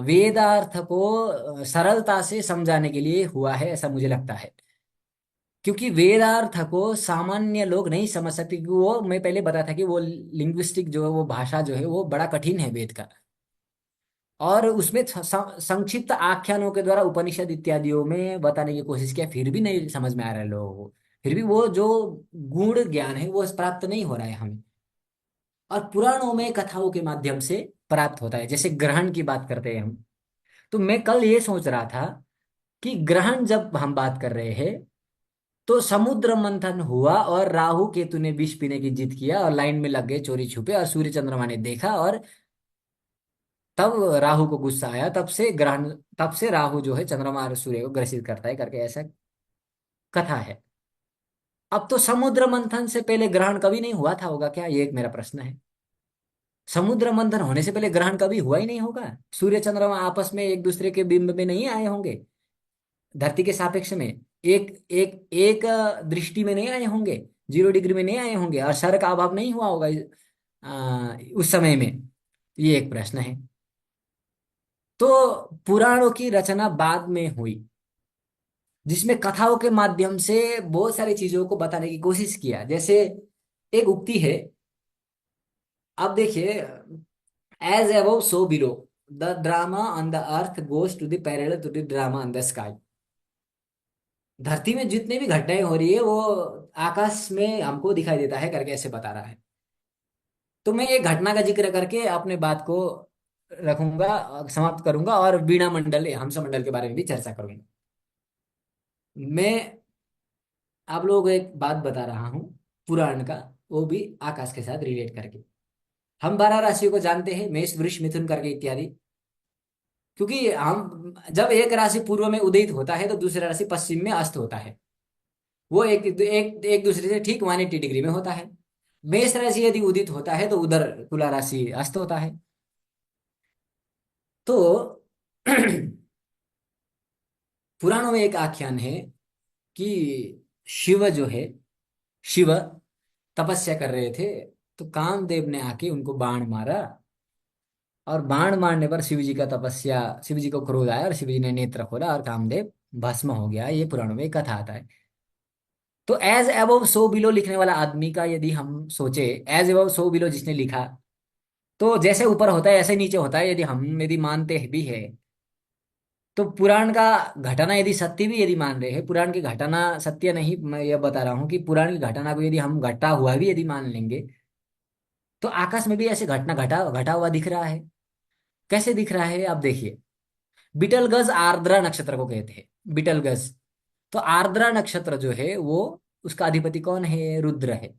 वेदार्थ को सरलता से समझाने के लिए हुआ है, ऐसा मुझे लगता है। क्योंकि वेदार्थ को सामान्य लोग नहीं समझ सकते, क्योंकि वो मैं पहले बताया था कि वो लिंग्विस्टिक जो है, वो भाषा जो है वो बड़ा कठिन है वेद का। और उसमें संक्षिप्त आख्यानों के द्वारा उपनिषद इत्यादियों में बताने की कोशिश किया, फिर भी नहीं समझ में आ रहा है लोगों को। फिर भी वो जो गूढ़ ज्ञान है वो प्राप्त नहीं हो रहा है हमें। और पुराणों में कथाओं के माध्यम से प्राप्त होता है। जैसे ग्रहण की बात करते हैं हम, तो मैं कल ये सोच रहा था कि ग्रहण जब हम बात कर रहे हैं, तो समुद्र मंथन हुआ और राहु केतु ने विष पीने की जिद किया और लाइन में लग गए चोरी छुपे, और सूर्य चंद्रमा ने देखा, और तब राहु को गुस्सा आया, तब से ग्रहण, तब से राहु जो है चंद्रमा और सूर्य को ग्रसित करता है करके ऐसा कथा है। अब तो समुद्र मंथन से पहले ग्रहण कभी नहीं हुआ था होगा क्या, ये एक मेरा प्रश्न है। समुद्र मंथन होने से पहले ग्रहण कभी हुआ ही नहीं होगा। सूर्य चंद्रमा आपस में एक दूसरे के बिंब में नहीं आए होंगे, धरती के सापेक्ष में एक एक एक दृष्टि में नहीं आए होंगे, 0 डिग्री में नहीं आए होंगे, और शर का अभाव नहीं हुआ होगा उस समय में। ये एक प्रश्न है। तो पुराणों की रचना बाद में हुई, जिसमें कथाओं के माध्यम से बहुत सारी चीजों को बताने की कोशिश किया। जैसे एक उक्ति है, अब देखिए, as above so below, the drama on the earth goes to the parallel to the drama on the sky. धरती में जितनी भी घटनाएं हो रही है वो आकाश में हमको दिखाई देता है करके ऐसे बता रहा है। तो मैं एक घटना का जिक्र करके अपने बात को रखूंगा, समाप्त करूंगा, और वीणा मंडल, हंस मंडल के बारे में भी चर्चा करूंगा। मैं आप लोगों को एक बात बता रहा हूँ पुराण का, वो भी आकाश के साथ रिलेट करके। हम 12 राशियों को जानते हैं, मेष वृष मिथुन करके इत्यादि। क्योंकि हम जब एक राशि पूर्व में उदित होता है तो दूसरा राशि पश्चिम में अस्त होता है। वो एक एक एक दूसरे से ठीक 180 डिग्री में होता है। मेष राशि यदि उदित होता है तो उधर तुला राशि अस्त होता है। तो पुराणों में एक आख्यान है कि शिव जो है, शिव तपस्या कर रहे थे, तो कामदेव ने आके उनको बाण मारा, और बाण मारने पर शिव जी का तपस्या, शिव जी को क्रोध आया और शिव जी ने नेत्र खोला और कामदेव भस्म हो गया। ये पुराणों में एक कथा आता है। तो एज अबव सो बिलो लिखने वाला आदमी का यदि हम सोचे, एज अबव सो बिलो जिसने लिखा, तो जैसे ऊपर होता है ऐसे नीचे होता है, यदि मानते भी है, तो पुराण का घटना यदि सत्य भी यदि मान रहे हैं, पुराण की घटना सत्य नहीं, मैं ये बता रहा हूँ कि पुराण की घटना को यदि हम घटा हुआ भी यदि मान लेंगे, तो आकाश में भी ऐसे घटना घटा घटा हुआ दिख रहा है। कैसे दिख रहा है आप देखिए। बिटलगज आर्द्रा नक्षत्र को कहते हैं, बिटलगज। तो आर्द्रा नक्षत्र जो है वो, उसका अधिपति कौन है, रुद्र है।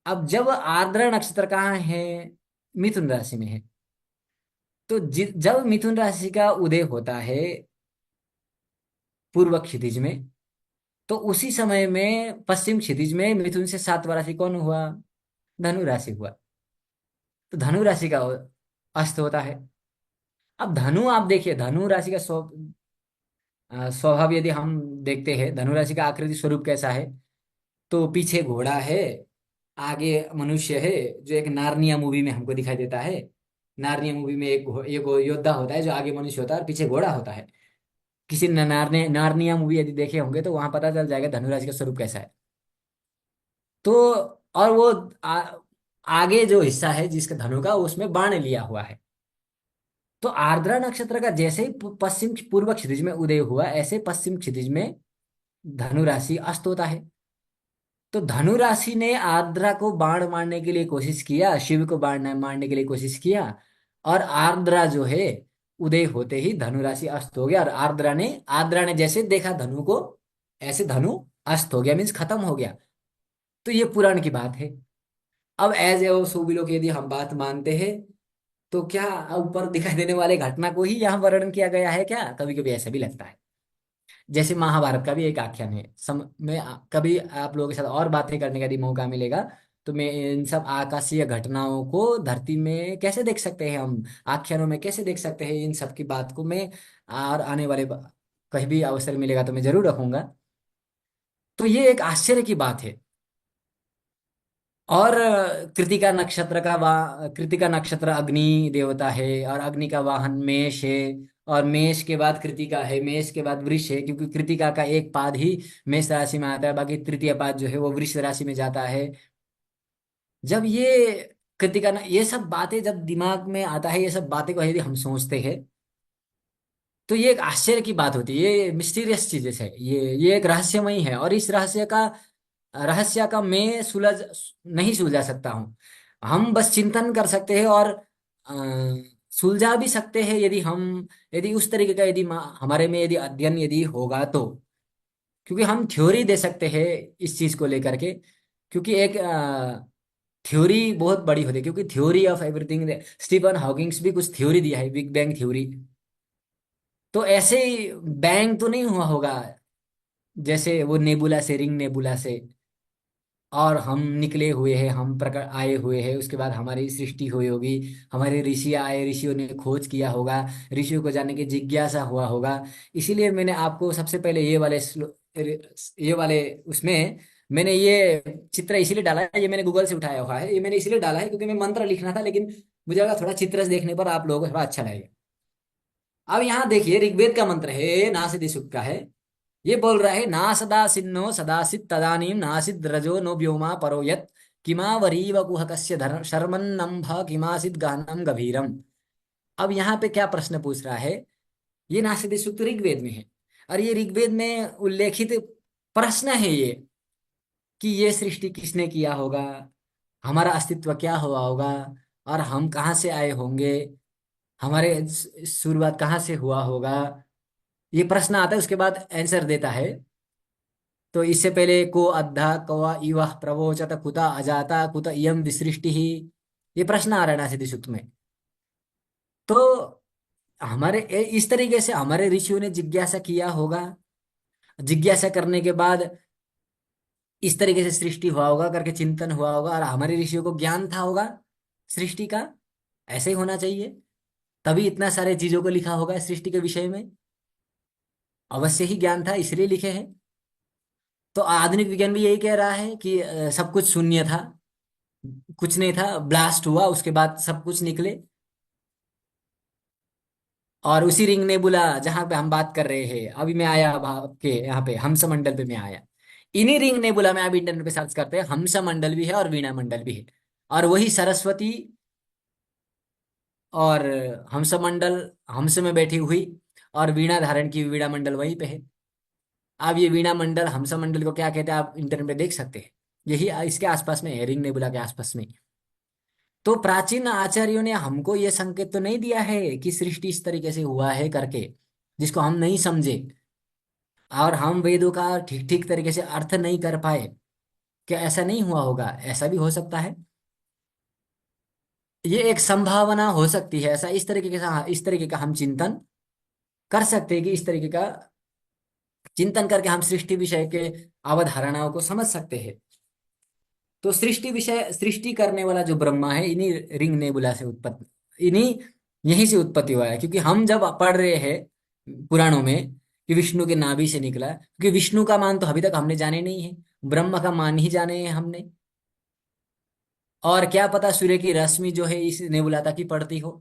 अब जब आर्द्रा नक्षत्र कहाँ है, मिथुन राशि में है। तो जब मिथुन राशि का उदय होता है पूर्व क्षितिज में, तो उसी समय में पश्चिम क्षितिज में मिथुन से 7वां राशि कौन हुआ, धनु राशि हुआ। तो धनु राशि का अस्त होता है। अब धनु, आप देखिए धनु राशि का स्वभाव यदि हम देखते हैं, धनु राशि का आकृति स्वरूप कैसा है, तो पीछे घोड़ा है, आगे मनुष्य है, जो एक नार्निया मूवी में हमको दिखाई देता है। नार्निया मूवी में एक योद्धा होता है जो आगे मनुष्य होता है और पीछे घोड़ा होता है। किसी ने नार्निया मूवी यदि देखे होंगे तो वहां पता चल जाएगा धनुराशि का स्वरूप कैसा है। तो और वो आगे जो हिस्सा है जिसका धनु का, उसमें बाण लिया हुआ है। तो आर्द्रा नक्षत्र का जैसे ही पश्चिम पूर्व क्षितिज में उदय हुआ, ऐसे पश्चिम क्षितिज में धनु राशि अस्त होता है। तो धनु राशि ने आर्द्रा को बाण मारने के लिए कोशिश किया, शिव को बाण मारने के लिए कोशिश किया, और आर्द्रा जो है उदय होते ही धनु राशि अस्त हो गया। और आर्द्रा ने जैसे देखा धनु को, ऐसे धनु अस्त हो गया, मीन्स खत्म हो गया। तो ये पुराण की बात है। अब एज ए सोबिलो की यदि हम बात मानते हैं, तो क्या ऊपर दिखाई देने वाले घटना को ही यहाँ वर्णन किया गया है क्या, कभी कभी ऐसा भी लगता है। जैसे महाभारत का भी एक आख्यान है, मैं कभी आप लोगों के साथ और बातें करने का यदि मौका मिलेगा, तो मैं इन सब आकाशीय घटनाओं को धरती में कैसे देख सकते हैं, हम आख्यानों में कैसे देख सकते हैं, इन सब की बात को मैं और आने वाले कहीं भी अवसर मिलेगा तो मैं जरूर रखूंगा। तो ये एक आश्चर्य की बात है। और कृतिका नक्षत्र अग्नि देवता है, और अग्नि का वाहन मेष है, और मेष के बाद कृतिका है, मेष के बाद वृष है, क्योंकि कृतिका का एक पाद ही मेष राशि में आता है, बाकी तृतीय पाद जो है वो वृष राशि में जाता है। जब ये कृतिका ना, ये सब बातें जब दिमाग में आता है, ये सब बातें को यदि हम सोचते हैं तो ये एक आश्चर्य की बात होती है, ये मिस्टीरियस चीजें है, ये एक रहस्यमयी है, और इस रहस्य का मैं नहीं सुलझा सकता हूँ। हम बस चिंतन कर सकते हैं और सुलझा भी सकते हैं यदि उस तरीके का हमारे में यदि अध्ययन यदि होगा तो, क्योंकि हम थ्योरी दे सकते हैं इस चीज को लेकर के, क्योंकि एक थ्योरी बहुत बड़ी होती है, क्योंकि theory of everything, Stephen Hawkings भी कुछ थ्योरी दिया है, बिग बैंग थ्योरी। तो ऐसे ही बैंग तो नहीं हुआ होगा जैसे वो नेबुला से, रिंग नेबुला से, और हम निकले हुए हैं, हम प्रकट आए हुए हैं, उसके बाद हमारी सृष्टि हुई होगी, हमारे ऋषि आए, ऋषियों ने खोज किया होगा, ऋषियों को जानने की जिज्ञासा हुआ होगा। इसीलिए मैंने आपको सबसे पहले ये वाले उसमें मैंने ये चित्र इसीलिए डाला है, ये मैंने गूगल से उठाया हुआ है, ये मैंने इसीलिए डाला है क्योंकि मैं मंत्र लिखना था, लेकिन मुझे लगा थोड़ा चित्र देखने पर आप लोगों को थोड़ा अच्छा लगेगा। अब यहाँ देखिए, ऋग्वेद का मंत्र है, नासदी सूक्त का है। ये बोल रहा है, ना सदा सिन्नो सदासित तदानीम नासिद रजो नो व्योमा परो यत् किमा वरीव कुहकस्य धर्म शर्मन्नम्भ किमासिद गहनम गभीरम। अब यहाँ पे क्या प्रश्न पूछ रहा है, ये नासदी सूक्त ऋग्वेद में है, और ये ऋग्वेद में उल्लेखित प्रश्न है ये, कि ये सृष्टि किसने किया होगा, हमारा अस्तित्व क्या हुआ होगा, और हम कहाँ से आए होंगे, हमारे शुरुआत कहाँ से हुआ होगा। ये प्रश्न आता है, उसके बाद आंसर देता है। तो इससे पहले को अद्धा कवा इवह प्रवोचत कुता अजाता कुत इयम विसृष्टि ही, ये प्रश्न आ रहा है नासिदी सूक्त में। तो इस तरीके से हमारे ऋषियों ने जिज्ञासा किया होगा, जिज्ञासा करने के बाद इस तरीके से सृष्टि हुआ होगा करके चिंतन हुआ होगा, और हमारे ऋषियों को ज्ञान था होगा सृष्टि का, ऐसे ही होना चाहिए, तभी इतना सारे चीजों को लिखा होगा सृष्टि के विषय में, अवश्य ही ज्ञान था इसलिए लिखे हैं। तो आधुनिक विज्ञान भी यही कह रहा है कि सब कुछ शून्य था, कुछ नहीं था, ब्लास्ट हुआ, उसके बाद सब कुछ निकले। और उसी रिंग नेबुला जहां पे हम बात कर रहे हैं, अभी मैं आया अब आपके यहाँ पे हंस मंडल पे मैं आया, इन्हीं रिंग नेबुला में आप इंटरनेट पे सर्च करते हैं, हंस मंडल भी है और वीणा मंडल भी है, और वही सरस्वती और हंस मंडल, हंस में बैठी हुई और वीणा धारण की वीणा मंडल वहीं पे है। आप ये वीणा मंडल हंस मंडल को क्या कहते हैं आप इंटरनेट पे देख सकते हैं, यही इसके आसपास में है, रिंग नेबुला के आसपास में। तो प्राचीन आचार्यों ने हमको ये संकेत तो नहीं दिया है कि सृष्टि इस तरीके से हुआ है करके, जिसको हम नहीं समझे, और हम वेदों का ठीक ठीक तरीके से अर्थ नहीं कर पाए, क्या ऐसा नहीं हुआ होगा? ऐसा भी हो सकता है, ये एक संभावना हो सकती है, ऐसा इस तरीके का हम चिंतन कर सकते हैं, कि इस तरीके का चिंतन करके हम सृष्टि विषय के अवधारणाओं को समझ सकते हैं। तो सृष्टि करने वाला जो ब्रह्मा है, इन्हीं रिंग नेबुला से उत्पत्ति, यहीं से उत्पत्ति हुआ है, क्योंकि हम जब पढ़ रहे हैं पुराणों में कि विष्णु के नाभि से निकला, क्योंकि विष्णु का मान तो अभी तक हमने जाने नहीं है, ब्रह्मा का मान ही जाने हैं हमने, और क्या पता सूर्य की रश्मि जो है इस नेबुला तक ही पड़ती हो,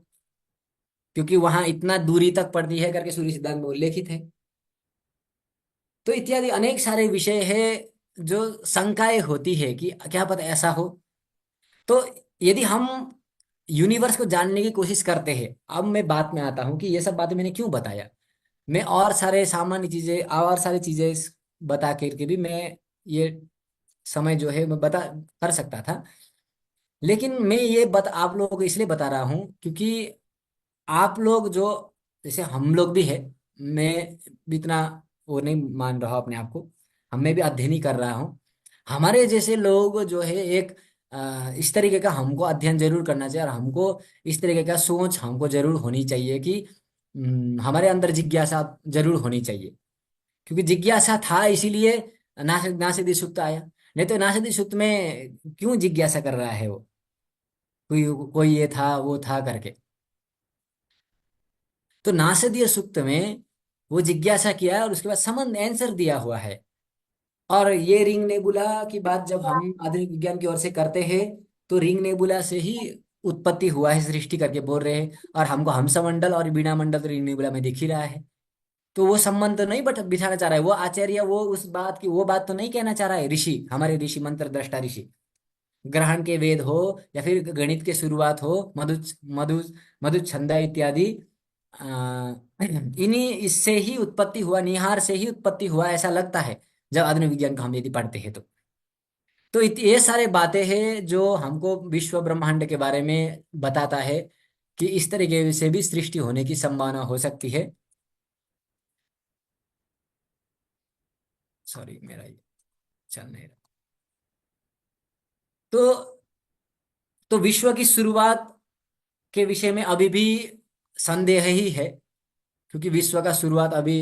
क्योंकि वहां इतना दूरी तक पड़ती है करके सूर्य सिद्धांत में उल्लेखित है। तो इत्यादि अनेक सारे विषय है जो शंकाएं होती है कि क्या पता ऐसा हो। तो यदि हम यूनिवर्स को जानने की कोशिश करते हैं, अब मैं बात में आता हूं कि ये सब बातें मैंने क्यों बताया। मैं और सारे सामान्य चीजें और सारी चीजें बता करके भी मैं ये समय जो है मैं बता कर सकता था, लेकिन मैं ये आप लोगों को इसलिए बता रहा हूं क्योंकि आप लोग जो, जैसे हम लोग भी है, मैं भी इतना वो नहीं मान रहा हूं अपने आप को, मैं भी अध्ययन ही कर रहा हूँ, हमारे जैसे लोग जो है एक इस तरीके का हमको अध्ययन जरूर करना चाहिए, और हमको इस तरीके का सोच हमको जरूर होनी चाहिए कि हमारे अंदर जिज्ञासा जरूर होनी चाहिए, क्योंकि जिज्ञासा था इसीलिए नासदी सुक्त आया, नहीं तो नासदी सुक्त में क्यों जिज्ञासा कर रहा है वो, कोई कोई ये था वो था करके। तो नासदीय सूक्त में वो जिज्ञासा किया है और उसके बाद समन आंसर दिया हुआ है। और ये रिंग नेबुला की बात जब हम आधुनिक विज्ञान की ओर से करते हैं, तो रिंग नेबुला से ही उत्पत्ति हुआ है सृष्टि करके बोल रहे हैं, और हमको हंस मंडल और वीणा मंडल तो नीबुला में दिख ही रहा है। तो वो संबंध तो नहीं बिठाना चाह रहा है वो आचार्य, वो उस बात की वो बात तो नहीं कहना चाह रहा है ऋषि, हमारे ऋषि, मंत्र दृष्टा ऋषि, ग्रहण के वेद हो या फिर गणित के शुरुआत हो, मधु मधु मधु छंदा इत्यादि, आ, इन्हीं इससे ही उत्पत्ति हुआ, निहार से ही उत्पत्ति हुआ ऐसा लगता है जब आधुनिक विज्ञान का हम यदि पढ़ते हैं तो ये सारे बातें हैं जो हमको विश्व ब्रह्मांड के बारे में बताता है कि इस तरीके से भी सृष्टि होने की संभावना हो सकती है। सॉरी, मेरा ये चल नहीं रहा। तो विश्व की शुरुआत के विषय में अभी भी संदेह ही है, क्योंकि विश्व का शुरुआत अभी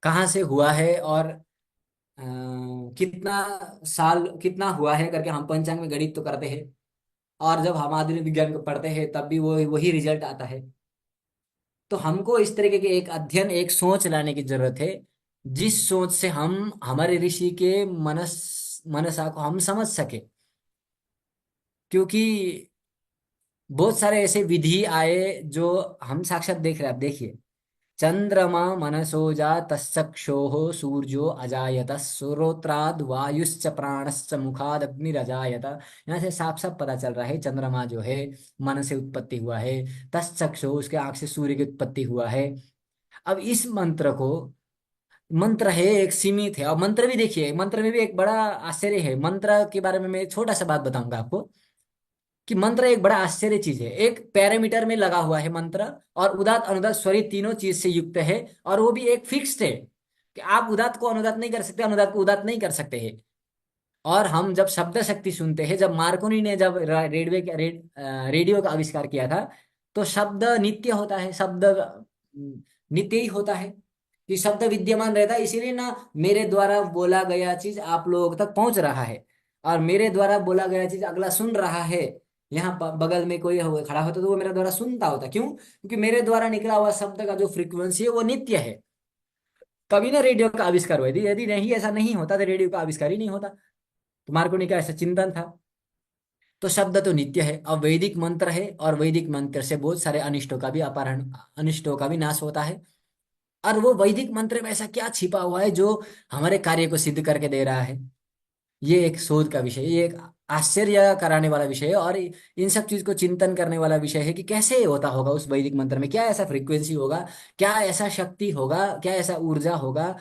कहाँ से हुआ है और कितना साल कितना हुआ है करके हम पंचांग में गणित तो करते हैं, और जब हम आधुनिक विज्ञान को पढ़ते हैं तब भी वो वही रिजल्ट आता है। तो हमको इस तरीके के एक अध्ययन, एक सोच लाने की जरूरत है, जिस सोच से हम हमारे ऋषि के मनसा को हम समझ सके। क्योंकि बहुत सारे ऐसे विधि आए जो हम साक्षात देख रहे हैं। आप देखिए, चंद्रमा मनसोजा तस्चक्षोः सूर्यो अजायत श्रोत्राद वायुश्च प्राणश्च मुखाद अग्निरजायत। यहाँ से साफ साफ पता चल रहा है चंद्रमा जो है मन से उत्पत्ति हुआ है, तस्चक्षु उसके आंख से सूर्य की उत्पत्ति हुआ है। अब इस मंत्र को, मंत्र है एक सीमित है, और मंत्र भी देखिए, मंत्र में भी एक बड़ा आश्चर्य है। मंत्र के बारे में मैं छोटा सा बात बताऊंगा आपको कि मंत्र एक बड़ा आश्चर्य चीज है। एक पैरामीटर में लगा हुआ है मंत्र, और उदात अनुदात स्वरित तीनों चीज से युक्त है, और वो भी एक फिक्स्ड है कि आप उदात को अनुदात नहीं कर सकते, अनुदात को उदात नहीं कर सकते हैं। और हम जब शब्द शक्ति सुनते हैं, जब मार्कोनी ने जब रेडियो का आविष्कार किया था, तो शब्द नित्य होता है, शब्द नित्य ही होता है कि शब्द विद्यमान रहता है। इसीलिए ना मेरे द्वारा बोला गया चीज आप लोगों तक पहुंच रहा है, और मेरे द्वारा बोला गया चीज अगला सुन रहा है। यहाँ बगल में कोई खड़ा होता तो वो मेरे द्वारा सुनता होता। क्यों? क्योंकि मेरे द्वारा निकला हुआ शब्द का जो फ्रीक्वेंसी है वो नित्य है। कभी ना रेडियो का आविष्कार हुआ। यदि नहीं ऐसा नहीं होता तो रेडियो का आविष्कार ही नहीं होता। तो मार्कोनी का ऐसा चिंतन था। तो शब्द तो नित्य है। अब वैदिक मंत्र है, और वैदिक मंत्र से बहुत सारे अनिष्टों का भी अपहरण, अनिष्टों का भी नाश होता है। और वो वैदिक मंत्र में ऐसा क्या छिपा हुआ है जो हमारे कार्य को सिद्ध करके दे रहा है? ये एक शोध का विषय, ये एक आश्चर्य कराने वाला विषय है, और इन सब चीज को चिंतन करने वाला विषय है कि कैसे होता होगा उस वैदिक मंत्र में, क्या ऐसा फ्रीक्वेंसी होगा, क्या ऐसा शक्ति होगा, क्या ऐसा ऊर्जा होगा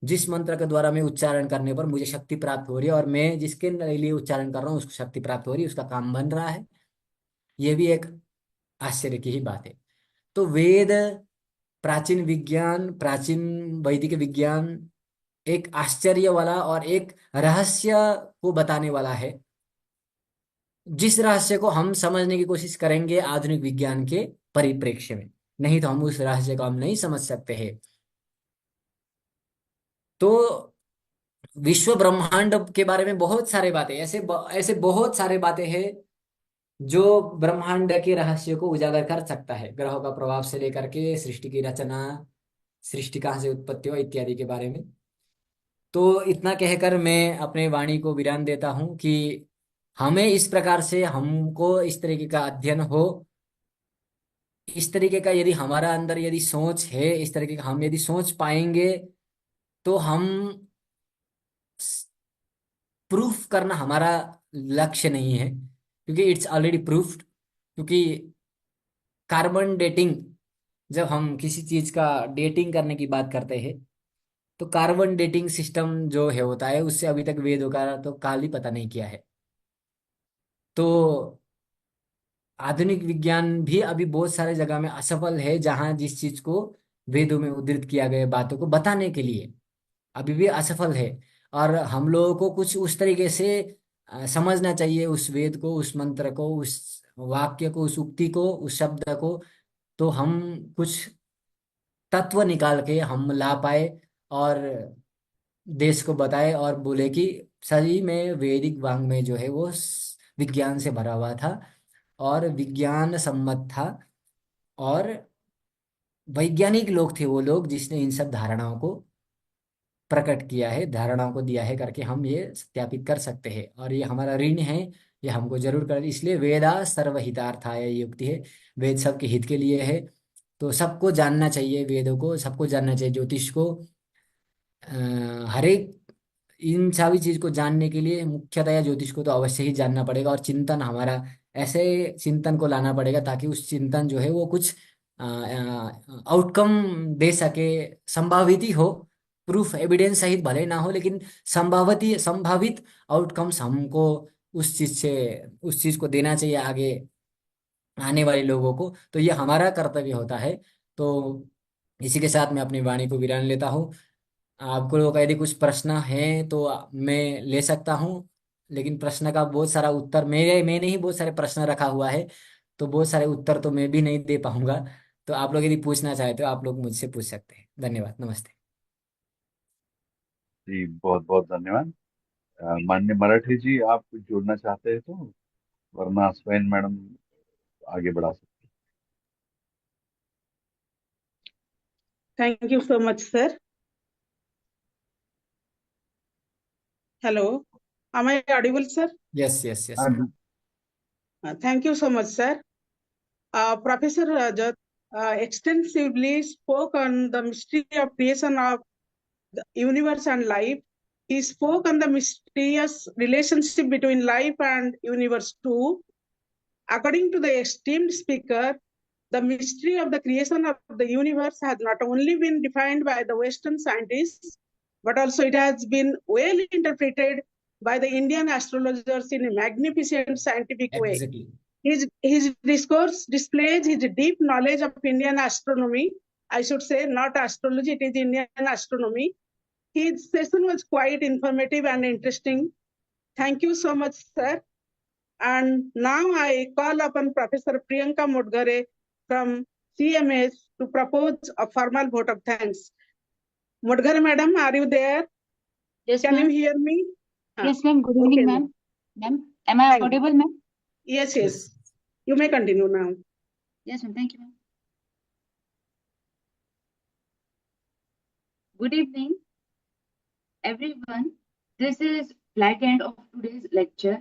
जिस मंत्र के द्वारा मैं उच्चारण करने पर मुझे शक्ति प्राप्त हो रही है, और मैं जिसके लिए उच्चारण कर रहा हूँ उसको शक्ति प्राप्त हो रही है, उसका काम बन रहा है। ये भी एक आश्चर्य की ही बात है। तो वेद, प्राचीन विज्ञान, प्राचीन वैदिक विज्ञान एक आश्चर्य वाला और एक रहस्य को बताने वाला है, जिस रहस्य को हम समझने की कोशिश करेंगे आधुनिक विज्ञान के परिप्रेक्ष्य में, नहीं तो हम उस रहस्य को हम नहीं समझ सकते हैं। तो विश्व ब्रह्मांड के बारे में बहुत सारे बातें, ऐसे ऐसे बहुत सारे बातें हैं जो ब्रह्मांड के रहस्य को उजागर कर सकता है। ग्रहों का प्रभाव से लेकर के सृष्टि की रचना, सृष्टि कहाँ से उत्पत्ति हो इत्यादि के बारे में। तो इतना कहकर मैं अपने वाणी को विराम देता हूं कि हमें इस प्रकार से, हमको इस तरीके का अध्ययन हो, इस तरीके का यदि हमारा अंदर यदि सोच है, इस तरीके का हम यदि सोच पाएंगे, तो हम, प्रूफ करना हमारा लक्ष्य नहीं है, क्योंकि इट्स ऑलरेडी प्रूफ्ड। क्योंकि कार्बन डेटिंग, जब हम किसी चीज का डेटिंग करने की बात करते हैं, तो कार्बन डेटिंग सिस्टम जो है होता है, उससे अभी तक वेदों का तो काल ही पता नहीं किया है। तो आधुनिक विज्ञान भी अभी बहुत सारे जगह में असफल है, जहां जिस चीज को वेदों में उद्धृत किया गया बातों को बताने के लिए अभी भी असफल है। और हम लोगों को कुछ उस तरीके से समझना चाहिए उस वेद को, उस मंत्र को, उस वाक्य को, उस उक्ति को, उस शब्द को, तो हम कुछ तत्व निकाल के हम ला पाए, और देश को बताए और बोले कि सही में वैदिक वाङ्मय जो है वो विज्ञान से भरा हुआ था, और विज्ञान सम्मत था, और वैज्ञानिक लोग थे वो लोग जिसने इन सब धारणाओं को प्रकट किया है, धारणाओं को दिया है करके हम ये सत्यापित कर सकते हैं। और ये हमारा ऋण है, ये हमको जरूर कर, इसलिए वेदा सर्वहितार्थाय ये युक्ति है। वेद सबके हित के लिए है, तो सबको जानना चाहिए, वेदों को सबको जानना चाहिए, ज्योतिष को। अ, हर एक इन सभी चीज को जानने के लिए मुख्यतया ज्योतिष को तो अवश्य ही जानना पड़ेगा, और चिंतन हमारा ऐसे चिंतन को लाना पड़ेगा ताकि उस चिंतन जो है वो कुछ आउटकम दे सके, संभावित ही हो, प्रूफ एविडेंस सहित भले ना हो, लेकिन संभावित आउटकम्स हमको उस चीज को देना चाहिए आगे आने वाले लोगों को। तो ये हमारा कर्तव्य होता है। तो इसी के साथ मैं अपनी वाणी को विराम लेता हूँ। आपको लोग यदि कुछ प्रश्न है तो मैं ले सकता हूँ, लेकिन प्रश्न का बहुत सारा उत्तर मैंने ही बहुत सारे प्रश्न रखा हुआ है, तो बहुत सारे उत्तर तो मैं भी नहीं दे पाऊंगा। तो आप लोग यदि पूछना चाहते हो आप लोग मुझसे पूछ सकते हैं। धन्यवाद, नमस्ते। जी बहुत बहुत धन्यवाद। माननीय मराठी जी, आप कुछ जोड़ना चाहते हैं तो, वरना स्वयं मैडम आगे बढ़ा सकते Thank you so much, sir. Hello. Am I audible, sir? Yes yes हैं। यस। हाँ जी। Thank you so much, sir. Professor Rajat extensively spoke on the mystery of creation of the universe and life. He spoke on the mysterious relationship between life and universe too. According to the esteemed speaker, the mystery of the creation of the universe has not only been defined by the Western scientists, but also it has been well interpreted by the Indian astrologers in a magnificent scientific way. Exactly. His discourse displays his deep knowledge of Indian astronomy. I should say, not astrology, it is Indian astronomy. His session was quite informative and interesting. Thank you so much, sir. And now I call upon Professor Priyanka Mudgare from CMS to propose a formal vote of thanks. Mudgare madam, are you there? Yes, Can you ma'am. hear me? Yes, ma'am. Good Okay, evening, ma'am. ma'am. Ma'am, am I Thank you. audible, ma'am? Yes, yes. You may continue now. Yes, ma'am. Thank you, ma'am. Good evening, everyone. This is flag end of today's lecture.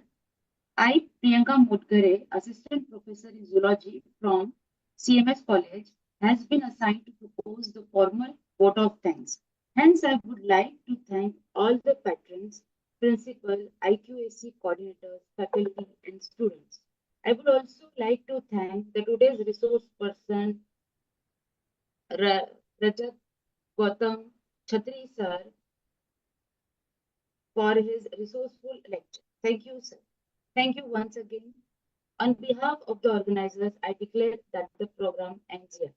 I, Priyanka Mudgare, Assistant Professor in Zoology from CMS College, has been assigned to propose the formal vote of thanks. Hence, I would like to thank all the patrons, principal, IQAC coordinators, faculty, and students. I would also like to thank the today's resource person, Rajat Gautam Chatri sir, for his resourceful lecture. Thank you, sir. Thank you once again. On behalf of the organizers, I declare that the program ends here.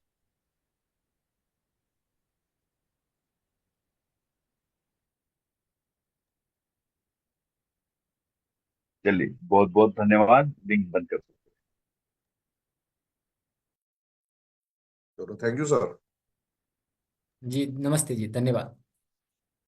चलिए, बहुत बहुत धन्यवाद। लिंक बंद कर सकते हैं। चलो, थैंक यू सर। जी नमस्ते जी, धन्यवाद।